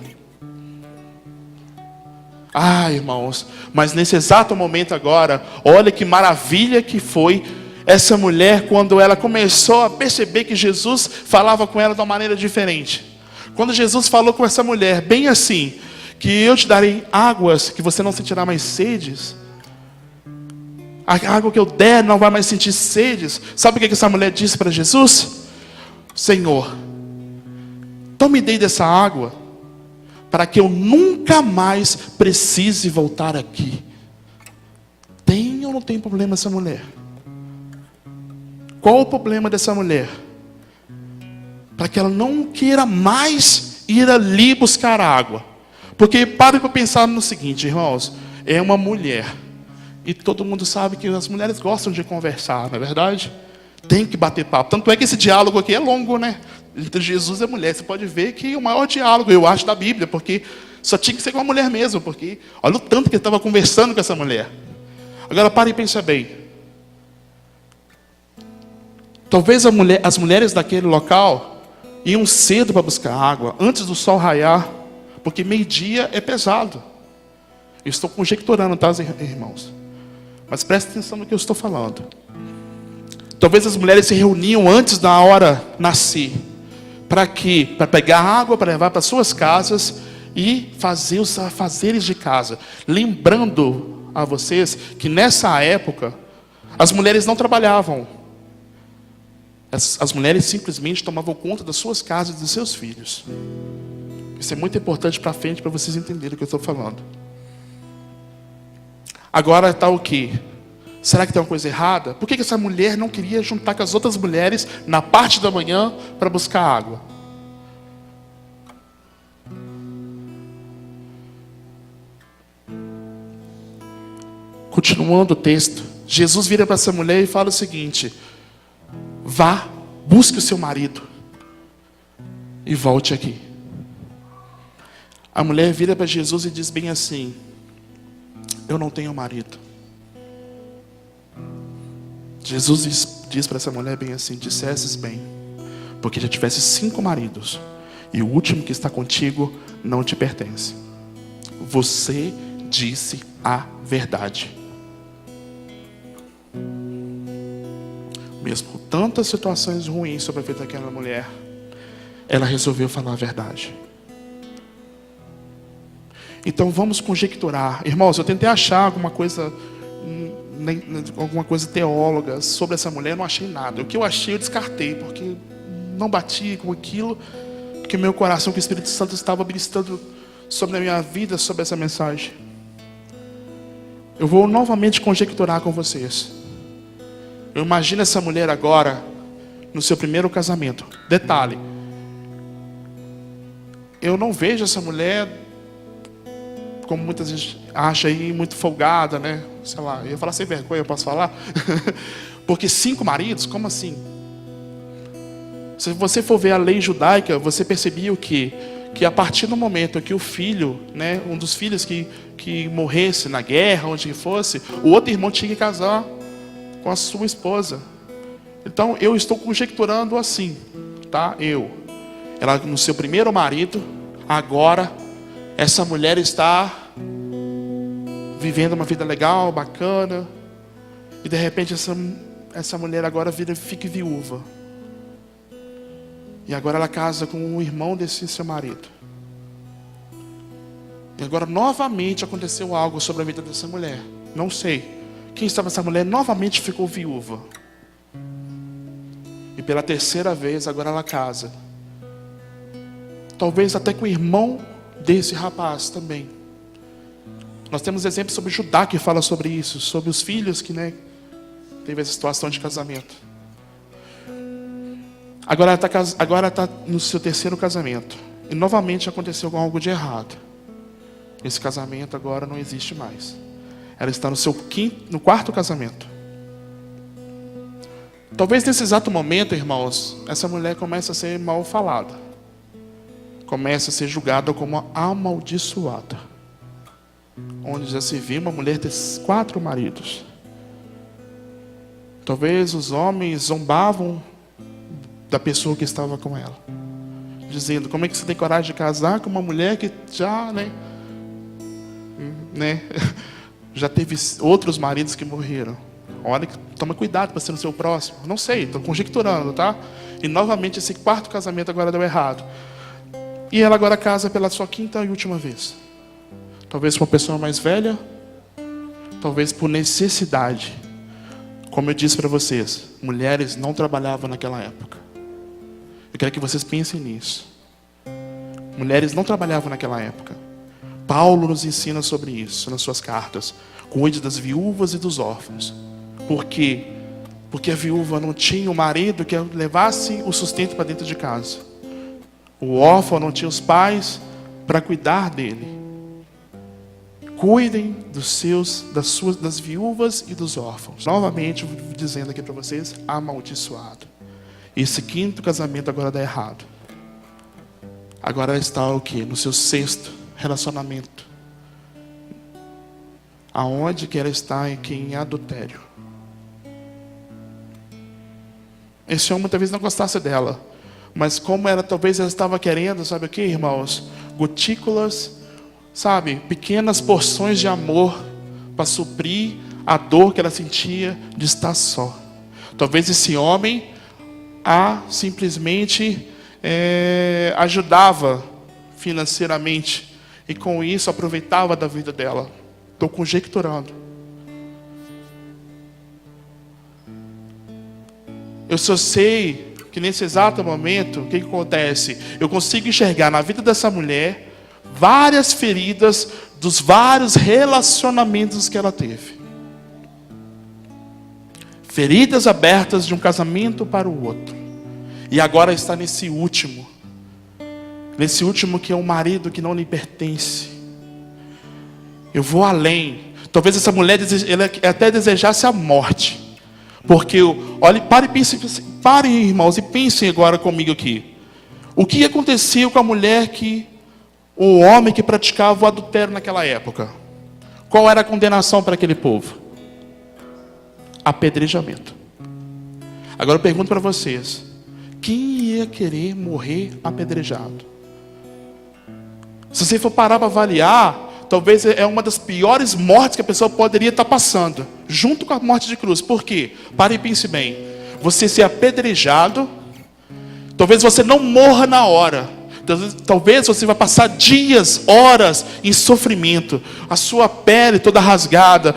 S2: Ah, irmãos, mas nesse exato momento agora, olha que maravilha que foi essa mulher quando ela começou a perceber que Jesus falava com ela de uma maneira diferente. Quando Jesus falou com essa mulher, bem assim, que eu te darei águas que você não sentirá mais sedes. A água que eu der não vai mais sentir sedes. Sabe o que essa mulher disse para Jesus? Senhor, então me dê dessa água, para que eu nunca mais precise voltar aqui. Tem ou não tem problema essa mulher? Qual o problema dessa mulher? Para que ela não queira mais ir ali buscar água. Porque pare para pensar no seguinte, irmãos, é uma mulher. E todo mundo sabe que as mulheres gostam de conversar, não é verdade? Tem que bater papo. Tanto é que esse diálogo aqui é longo, né? Entre Jesus e a mulher. Você pode ver que é o maior diálogo, eu acho, da Bíblia. Porque só tinha que ser com a mulher mesmo. Porque olha o tanto que ele estava conversando com essa mulher. Agora pare e pense bem. Talvez as mulheres daquele local iam cedo para buscar água, antes do sol raiar. Porque meio-dia é pesado. Eu estou conjecturando, tá, irmãos? Mas preste atenção no que eu estou falando. Talvez as mulheres se reuniam antes da hora nascer. Para quê? Para pegar água, para levar para suas casas e fazer os afazeres de casa. Lembrando a vocês que nessa época as mulheres não trabalhavam. As mulheres simplesmente tomavam conta das suas casas e dos seus filhos. Isso é muito importante para frente, para vocês entenderem o que eu estou falando. Agora está o quê? Será que tem uma coisa errada? Por que essa mulher não queria juntar com as outras mulheres na parte da manhã para buscar água? Continuando o texto, Jesus vira para essa mulher e fala o seguinte: vá, busque o seu marido e volte aqui. A mulher vira para Jesus e diz bem assim: eu não tenho marido. Jesus diz para essa mulher bem assim: dissesses bem, porque já tivesse 5 maridos, e o último que está contigo não te pertence. Você disse a verdade. mesmo tantas situações ruins sobre a vida daquela mulher, ela resolveu falar a verdade. Então vamos conjecturar. Irmãos, eu tentei achar alguma coisa teóloga sobre essa mulher, não achei nada. O que eu achei eu descartei, porque não bati com aquilo que o meu coração, que o Espírito Santo estava ministrando sobre a minha vida, sobre essa mensagem. Eu vou novamente conjecturar com vocês. Eu imagino essa mulher agora no seu primeiro casamento. Detalhe, eu não vejo essa mulher, como muitas vezes acha aí, muito folgada, né? Sei lá, eu ia falar sem vergonha, eu posso falar? Porque 5 maridos, como assim? Se você for ver a lei judaica, você percebia o quê? Que a partir do momento que o filho, né, um dos filhos que morresse na guerra, onde fosse, o outro irmão tinha que casar com a sua esposa. Então eu estou conjecturando assim, tá? Ela no seu primeiro marido, agora essa mulher está vivendo uma vida legal, bacana, e de repente essa mulher agora fica viúva. E agora ela casa com o irmão desse seu marido. E agora novamente aconteceu algo sobre a vida dessa mulher. Não sei. Quem estava essa mulher novamente ficou viúva. E pela terceira vez agora ela casa. Talvez até com o irmão desse rapaz também. Nós temos exemplos sobre Judá que fala sobre isso. Sobre os filhos que, né, teve essa situação de casamento. Agora ela está no seu terceiro casamento. E novamente aconteceu algo de errado. Esse casamento agora não existe mais. Ela está no quarto casamento. Talvez nesse exato momento, irmãos, essa mulher começa a ser mal falada. Começa a ser julgada como amaldiçoada. Onde já se viu uma mulher ter 4 maridos. Talvez os homens zombavam da pessoa que estava com ela, dizendo: como é que você tem coragem de casar com uma mulher que já, já teve outros maridos que morreram? Olha, toma cuidado para ser no seu próximo. Não sei, estou conjecturando, tá? E novamente esse quarto casamento agora deu errado. E ela agora casa pela sua 5ª e última vez. Talvez com uma pessoa mais velha, talvez por necessidade. Como eu disse para vocês, mulheres não trabalhavam naquela época. Eu quero que vocês pensem nisso. Mulheres não trabalhavam naquela época. Paulo nos ensina sobre isso nas suas cartas. Cuide das viúvas e dos órfãos. Por quê? Porque a viúva não tinha o marido que levasse o sustento para dentro de casa. O órfão não tinha os pais para cuidar dele. Cuidem das viúvas e dos órfãos. Novamente, dizendo aqui para vocês, amaldiçoado. Esse 5º casamento agora dá errado. Agora ela está o quê? No seu 6º relacionamento. Aonde que ela está em adultério. Esse homem muitas vezes não gostasse dela. Mas como talvez ela estava querendo, sabe o que, irmãos? Gotículas, sabe? Pequenas porções de amor para suprir a dor que ela sentia de estar só. Talvez esse homem simplesmente ajudava financeiramente e com isso aproveitava da vida dela. Estou conjecturando. Eu só sei que nesse exato momento, o que acontece? Eu consigo enxergar na vida dessa mulher várias feridas dos vários relacionamentos que ela teve. Feridas abertas de um casamento para o outro. E agora está nesse último. Nesse último que é um marido que não lhe pertence. Eu vou além. Talvez essa mulher ela até desejasse a morte. Porque, olhe, parem, irmãos, e pensem agora comigo aqui. O que aconteceu com a mulher o homem que praticava o adultério naquela época? Qual era a condenação para aquele povo? Apedrejamento. Agora eu pergunto para vocês: quem ia querer morrer apedrejado? Se você for parar para avaliar, talvez é uma das piores mortes que a pessoa poderia estar passando, junto com a morte de cruz. Por quê? Pare e pense bem. você ser apedrejado. Talvez você não morra na hora. Talvez você vai passar dias, horas em sofrimento. A sua pele toda rasgada,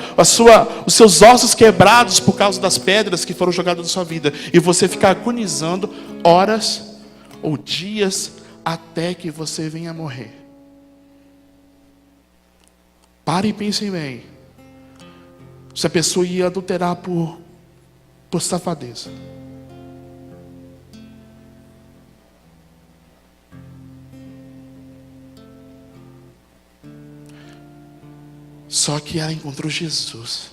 S2: os seus ossos quebrados por causa das pedras que foram jogadas na sua vida. E você ficar agonizando horas ou dias até que você venha morrer. Pare e pense bem. Se a pessoa ia adulterar por safadeza. Só que ela encontrou Jesus.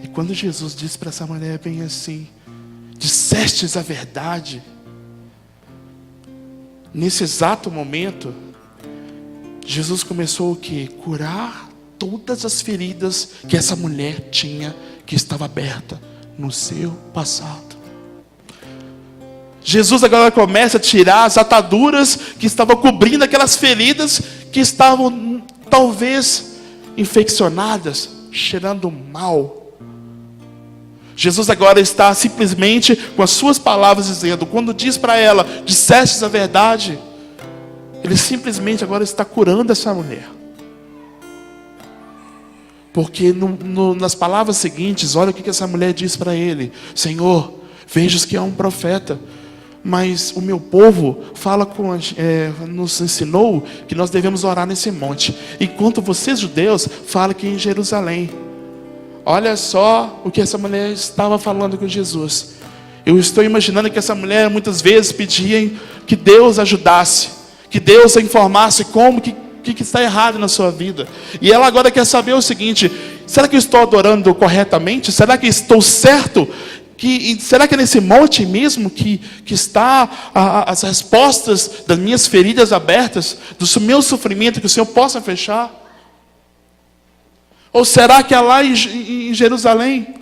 S2: E quando Jesus disse para essa mulher bem assim: dissestes a verdade. Nesse exato momento, Jesus começou o quê? Curar todas as feridas que essa mulher tinha, que estava aberta no seu passado. Jesus agora começa a tirar as ataduras que estavam cobrindo aquelas feridas que estavam talvez infeccionadas, cheirando mal. Jesus agora está simplesmente com as suas palavras dizendo, quando diz para ela, dissestes a verdade, ele simplesmente agora está curando essa mulher. Porque nas palavras seguintes, olha o que essa mulher diz para ele: Senhor, vejo que é um profeta, mas o meu povo nos ensinou que nós devemos orar nesse monte, enquanto vocês judeus falam que é em Jerusalém. Olha só o que essa mulher estava falando com Jesus. Eu estou imaginando que essa mulher muitas vezes pedia que Deus ajudasse, que Deus a informasse como que está errado na sua vida. E ela agora quer saber o seguinte: será que eu estou adorando corretamente? Será que estou certo? Será que é nesse monte mesmo que está as respostas das minhas feridas abertas, do meu sofrimento, que o Senhor possa fechar? Ou será que é lá em Jerusalém?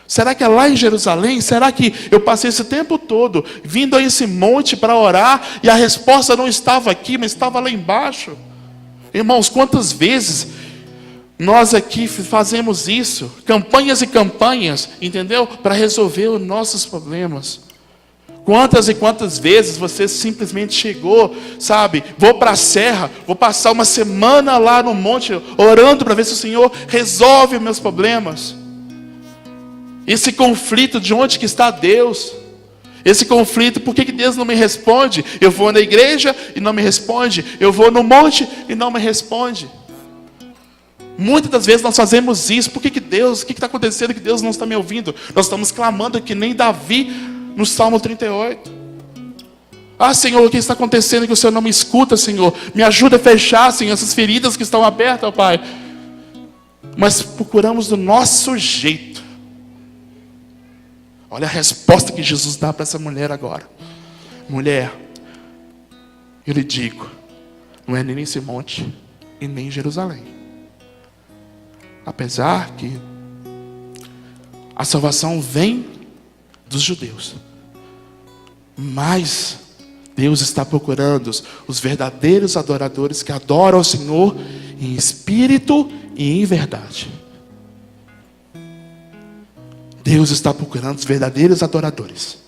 S2: Será que é lá em Jerusalém? Será que eu passei esse tempo todo vindo a esse monte para orar e a resposta não estava aqui, mas estava lá embaixo? Irmãos, quantas vezes nós aqui fazemos isso, campanhas e campanhas, entendeu? Para resolver os nossos problemas. Quantas e quantas vezes você simplesmente chegou, sabe? Vou para a serra, vou passar uma semana lá no monte, orando para ver se o Senhor resolve os meus problemas. Esse conflito, de onde que está Deus? Esse conflito, por que Deus não me responde? Eu vou na igreja e não me responde. Eu vou no monte e não me responde. Muitas das vezes nós fazemos isso. Por que Deus, o que está acontecendo que Deus não está me ouvindo? Nós estamos clamando que nem Davi no Salmo 38. Ah, Senhor, o que está acontecendo que o Senhor não me escuta, Senhor? Me ajuda a fechar, Senhor, essas feridas que estão abertas, ó Pai. Mas procuramos do nosso jeito. Olha a resposta que Jesus dá para essa mulher agora. Mulher, eu lhe digo, não é nem nesse monte e nem em Jerusalém. Apesar que a salvação vem dos judeus, mas Deus está procurando os verdadeiros adoradores que adoram ao Senhor em espírito e em verdade. Deus está procurando os verdadeiros adoradores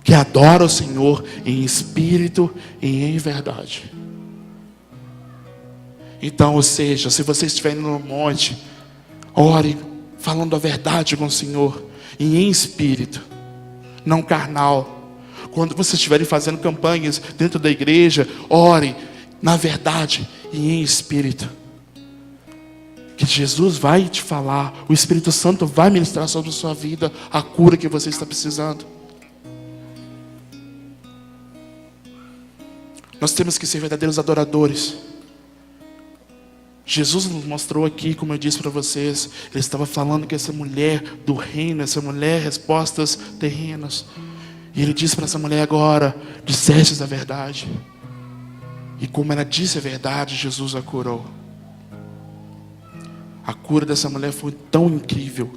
S2: que adoram o Senhor em espírito e em verdade. Então, ou seja, se você estiver indo no monte, ore falando a verdade com o Senhor e em espírito, não carnal. Quando vocês estiverem fazendo campanhas dentro da igreja, ore na verdade e em espírito. Que Jesus vai te falar, o Espírito Santo vai ministrar sobre a sua vida a cura que você está precisando. Nós temos que ser verdadeiros adoradores. Jesus nos mostrou aqui, como eu disse para vocês, ele estava falando que essa mulher do reino, essa mulher, respostas terrenas. E ele disse para essa mulher agora, dissestes a verdade. E como ela disse a verdade, Jesus a curou. A cura dessa mulher foi tão incrível,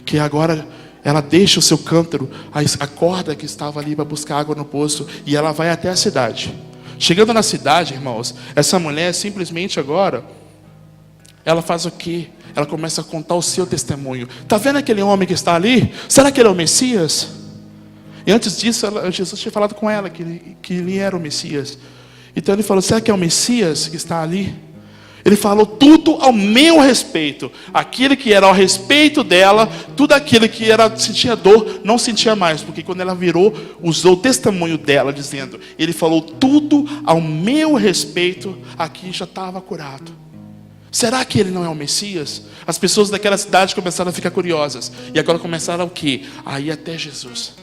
S2: que agora ela deixa o seu cântaro, a corda que estava ali para buscar água no poço, e ela vai até a cidade. Chegando na cidade, irmãos, essa mulher simplesmente agora, ela faz o quê? Ela começa a contar o seu testemunho. Está vendo aquele homem que está ali? Será que ele é o Messias? E antes disso, Jesus tinha falado com ela que ele era o Messias. Então ele falou, será que é o Messias que está ali? Ele falou tudo ao meu respeito. Aquilo que era ao respeito dela, tudo aquilo que era, sentia dor, não sentia mais. Porque quando ela virou, usou o testemunho dela, dizendo, ele falou tudo ao meu respeito, aqui já estava curado. Será que ele não é o Messias? As pessoas daquela cidade começaram a ficar curiosas. E agora começaram o quê? A ir até Jesus.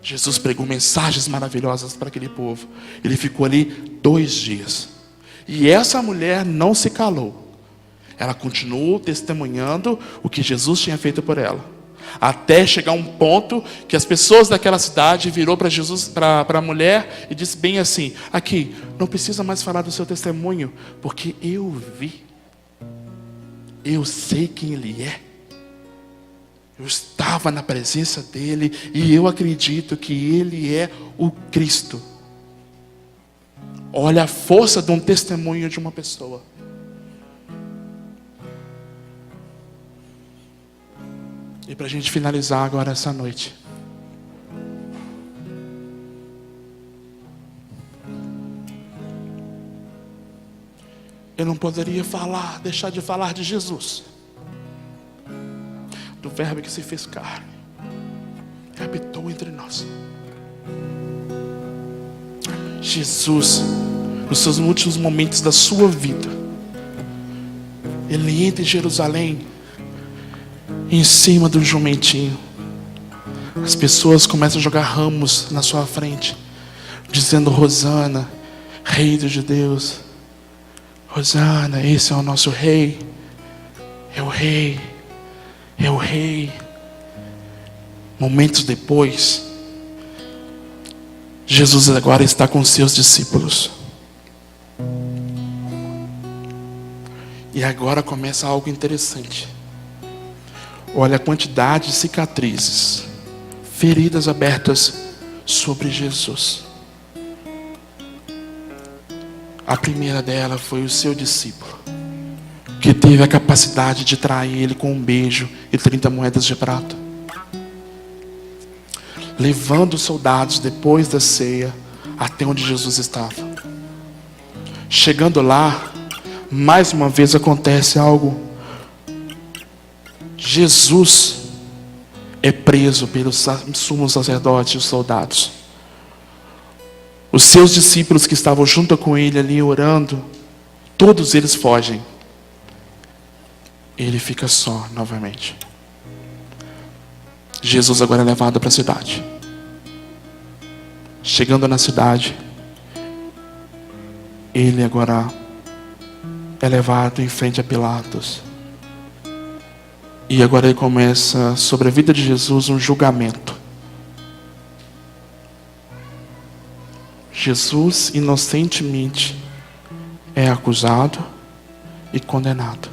S2: Jesus pregou mensagens maravilhosas para aquele povo. Ele ficou ali 2 dias. E essa mulher não se calou. Ela continuou testemunhando o que Jesus tinha feito por ela. Até chegar um ponto que as pessoas daquela cidade virou para Jesus, para a mulher, e disse bem assim, aqui, não precisa mais falar do seu testemunho, porque eu vi. Eu sei quem ele é. Eu estava na presença dele e eu acredito que ele é o Cristo. Olha a força de um testemunho de uma pessoa. E para a gente finalizar agora essa noite. Eu não poderia deixar de falar de Jesus. Do verbo que se fez carne. E habitou entre nós. Jesus, nos seus últimos momentos da sua vida, ele entra em Jerusalém, em cima do jumentinho. As pessoas começam a jogar ramos na sua frente, dizendo, Hosana, Rei dos Judeus. Hosana, esse é o nosso Rei. É o Rei. É o Rei. Momentos depois, Jesus agora está com seus discípulos. E agora começa algo interessante. Olha a quantidade de cicatrizes, feridas abertas sobre Jesus. A primeira dela foi o seu discípulo, que teve a capacidade de trair ele com um beijo e 30 moedas de prata. Levando os soldados depois da ceia até onde Jesus estava. Chegando lá, mais uma vez acontece algo. Jesus é preso pelos sumos sacerdotes e os soldados. Os seus discípulos que estavam junto com ele ali orando, todos eles fogem. Ele fica só novamente. Jesus agora é levado para a cidade. Chegando na cidade, ele agora é levado em frente a Pilatos. E agora ele começa sobre a vida de Jesus um julgamento. Jesus inocentemente é acusado e condenado.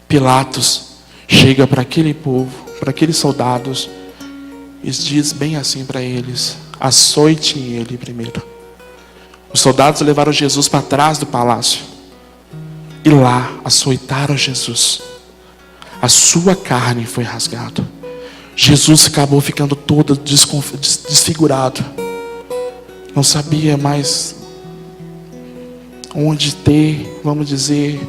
S2: Pilatos chega para aquele povo, para aqueles soldados, e diz bem assim para eles: açoitem ele primeiro. Os soldados levaram Jesus para trás do palácio, e lá açoitaram Jesus. A sua carne foi rasgada. Jesus acabou ficando todo desfigurado. Não sabia mais onde ter, vamos dizer,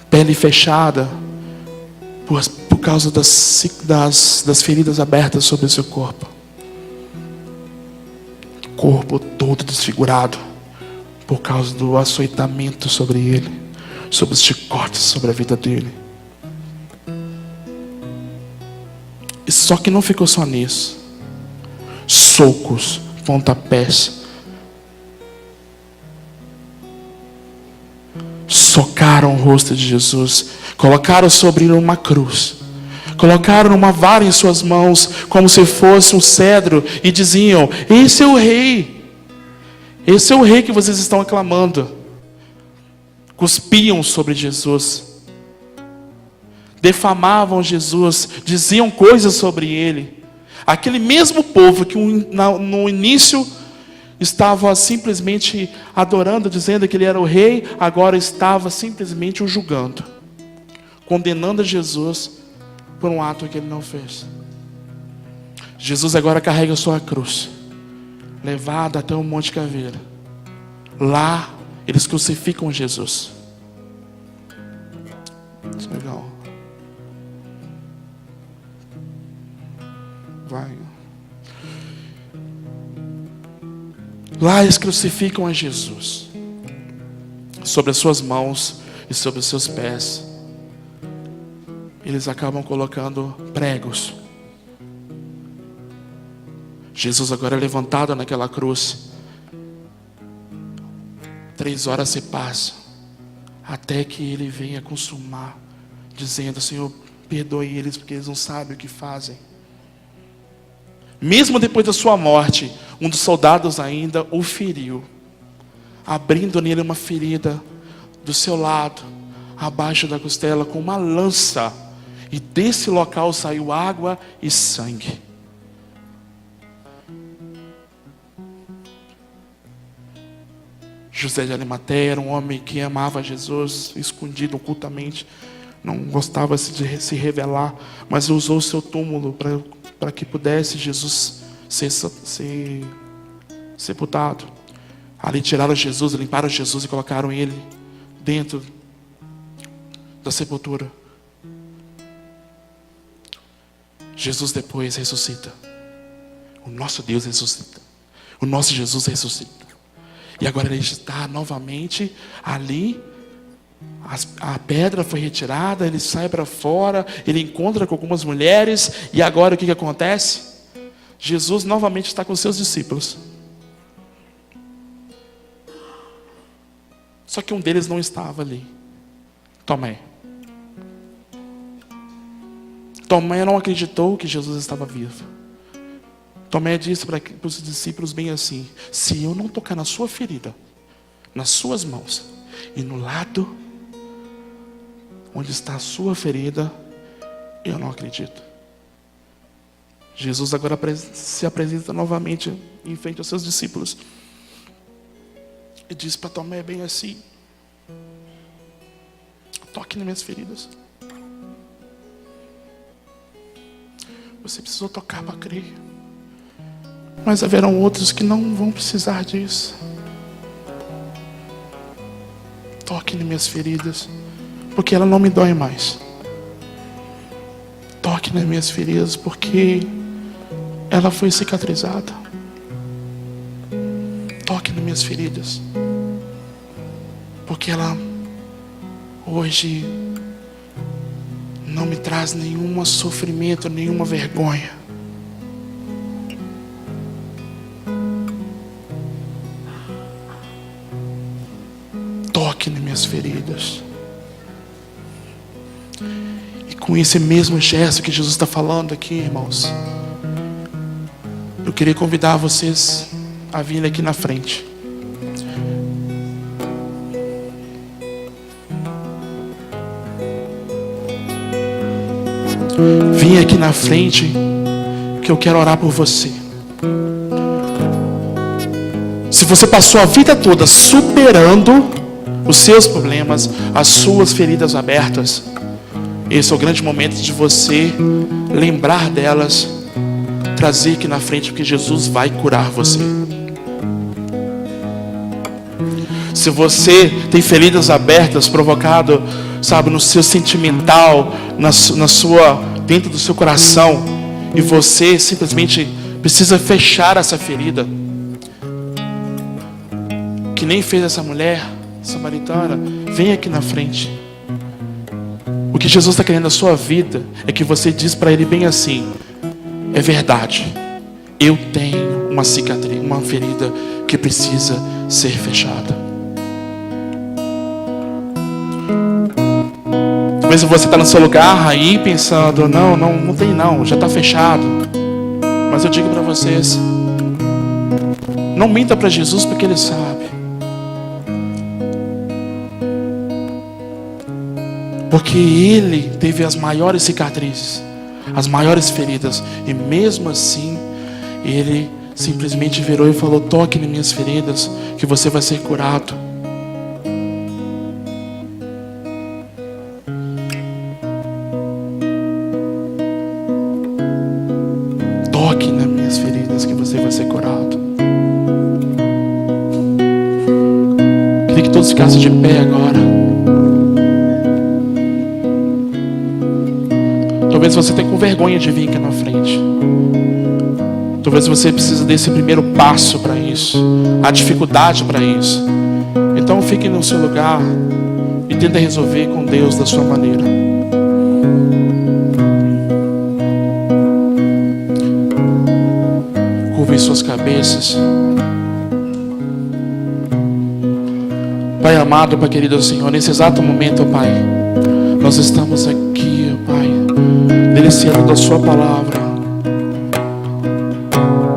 S2: pele fechada, por causa das feridas abertas sobre o seu corpo. Corpo todo desfigurado, por causa do açoitamento sobre ele, sobre os chicotes sobre a vida dele. E só que não ficou só nisso. Socos, pontapés, socaram o rosto de Jesus, colocaram sobre ele uma cruz, colocaram uma vara em suas mãos, como se fosse um cedro, e diziam: esse é o rei, esse é o rei que vocês estão aclamando. Cuspiam sobre Jesus, defamavam Jesus, diziam coisas sobre ele. Aquele mesmo povo que no início estava simplesmente adorando, dizendo que ele era o rei, agora estava simplesmente o julgando, condenando Jesus por um ato que ele não fez. Jesus agora carrega a sua cruz, levado até o Monte Caveira. Lá, eles crucificam Jesus. Isso é legal. Vai. Lá eles crucificam a Jesus. Sobre as suas mãos e sobre os seus pés, eles acabam colocando pregos. Jesus agora é levantado naquela cruz. 3 horas se passam, até que ele venha consumar, dizendo: Senhor, perdoe eles, porque eles não sabem o que fazem. Mesmo depois da sua morte, um dos soldados ainda o feriu, abrindo nele uma ferida do seu lado, abaixo da costela, com uma lança. E desse local saiu água e sangue. José de Arimateia era um homem que amava Jesus, escondido ocultamente, não gostava de se revelar, mas usou o seu túmulo para que pudesse Jesus ser sepultado. Ali tiraram Jesus, limparam Jesus e colocaram ele dentro da sepultura. Jesus depois ressuscita. O nosso Deus ressuscita. O nosso Jesus ressuscita. E agora ele está novamente ali. A pedra foi retirada, ele sai para fora, ele encontra com algumas mulheres. E agora o que acontece? Jesus novamente está com seus discípulos. Só que um deles não estava ali. Tomé. Tomé não acreditou que Jesus estava vivo. Tomé disse para os discípulos bem assim: se eu não tocar na sua ferida, nas suas mãos e no lado onde está a sua ferida, eu não acredito. Jesus agora se apresenta novamente em frente aos seus discípulos e diz para Tomé bem assim: toque nas minhas feridas. Você precisou tocar para crer. Mas haverão outros que não vão precisar disso. Toque nas minhas feridas, porque ela não me dói mais. Toque nas minhas feridas, porque ela foi cicatrizada. Toque nas minhas feridas, porque ela hoje não me traz nenhum sofrimento, nenhuma vergonha. Toque nas minhas feridas. E com esse mesmo gesto que Jesus está falando aqui, irmãos, eu queria convidar vocês a virem aqui na frente. Vem aqui na frente, que eu quero orar por você. Se você passou a vida toda superando os seus problemas, as suas feridas abertas, esse é o grande momento de você lembrar delas, trazer aqui na frente, porque Jesus vai curar você. Se você tem feridas abertas provocado, sabe, no seu sentimental, dentro do seu coração, e você simplesmente precisa fechar essa ferida, que nem fez essa mulher samaritana, vem aqui na frente. O que Jesus está querendo na sua vida é que você diz para Ele bem assim: é verdade, eu tenho uma cicatriz, uma ferida que precisa ser fechada. Talvez você está no seu lugar aí pensando: não tem não, já está fechado. Mas eu digo para vocês, não minta para Jesus, porque Ele sabe. Porque Ele teve as maiores cicatrizes, as maiores feridas, e mesmo assim Ele simplesmente virou e falou: toque nas minhas feridas, que você vai ser curado. Toque nas minhas feridas, que você vai ser curado. Queria que todos ficassem de pé agora. Talvez você tenha com vergonha de vir aqui na frente. Talvez você precise desse primeiro passo para isso, a dificuldade para isso. Então fique no seu lugar e tenta resolver com Deus da sua maneira. Curvem suas cabeças. Pai amado, Pai querido Senhor, nesse exato momento, Pai, nós estamos aqui, Pai, deliciando da sua palavra.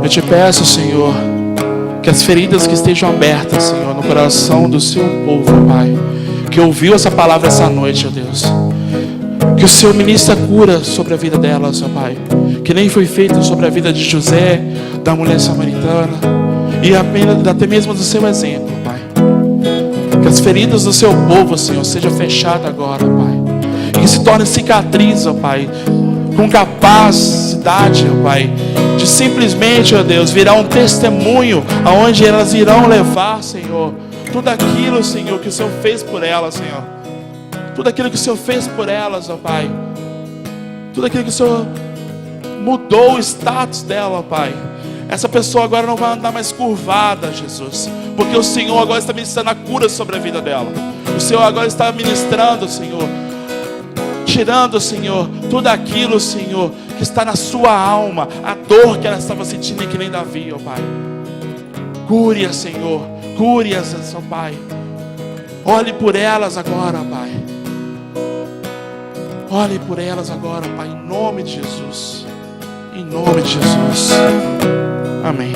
S2: Eu te peço, Senhor, que as feridas que estejam abertas, Senhor, no coração do seu povo, Pai, que ouviu essa palavra essa noite, ó Deus, que o Senhor ministra cura sobre a vida delas, ó Pai, que nem foi feito sobre a vida de José, da mulher samaritana, e até mesmo do seu exemplo, Pai. Que as feridas do seu povo, Senhor, sejam fechadas agora, Pai, e que se torne cicatriz, ó Pai, com capacidade, ó Pai, de simplesmente, ó Deus, virar um testemunho aonde elas irão levar, Senhor, tudo aquilo, Senhor, que o Senhor fez por elas, Senhor. Tudo aquilo que o Senhor fez por elas, ó Pai. Tudo aquilo que o Senhor mudou o status dela, ó Pai. Essa pessoa agora não vai andar mais curvada, Jesus, porque o Senhor agora está ministrando a cura sobre a vida dela. O Senhor agora está ministrando, Senhor, tirando, Senhor, tudo aquilo, Senhor, que está na sua alma, a dor que ela estava sentindo, que nem Davi, ó Pai. Cure-as, Senhor, cure-as, ó Pai. Olhe por elas agora, Pai. Olhe por elas agora, Pai, em nome de Jesus. Em nome de Jesus. Amém.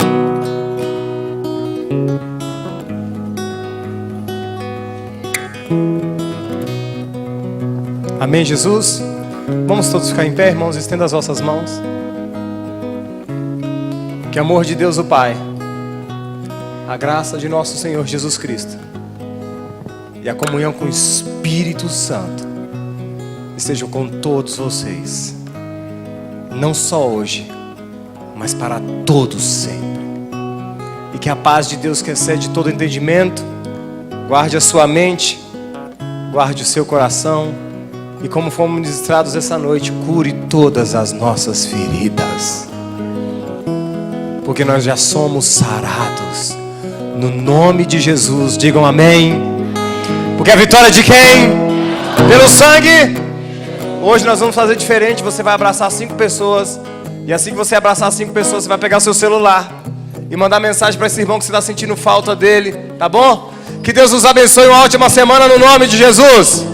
S1: Amém, Jesus? Vamos todos ficar em pé, irmãos, estenda as vossas mãos. Que o amor de Deus o Pai, a graça de nosso Senhor Jesus Cristo e a comunhão com o Espírito Santo estejam com todos vocês, não só hoje, mas para todos sempre. E que a paz de Deus, que excede todo entendimento, guarde a sua mente, guarde o seu coração, e como fomos ministrados essa noite, cure todas as nossas feridas, porque nós já somos sarados no nome de Jesus. Digam amém. Porque a vitória é de quem? Pelo sangue. Hoje nós vamos fazer diferente. Você vai abraçar 5 pessoas, e assim que você abraçar 5 pessoas, você vai pegar seu celular e mandar mensagem para esse irmão que você está sentindo falta dele, tá bom? Que Deus nos abençoe, uma ótima semana no nome de Jesus.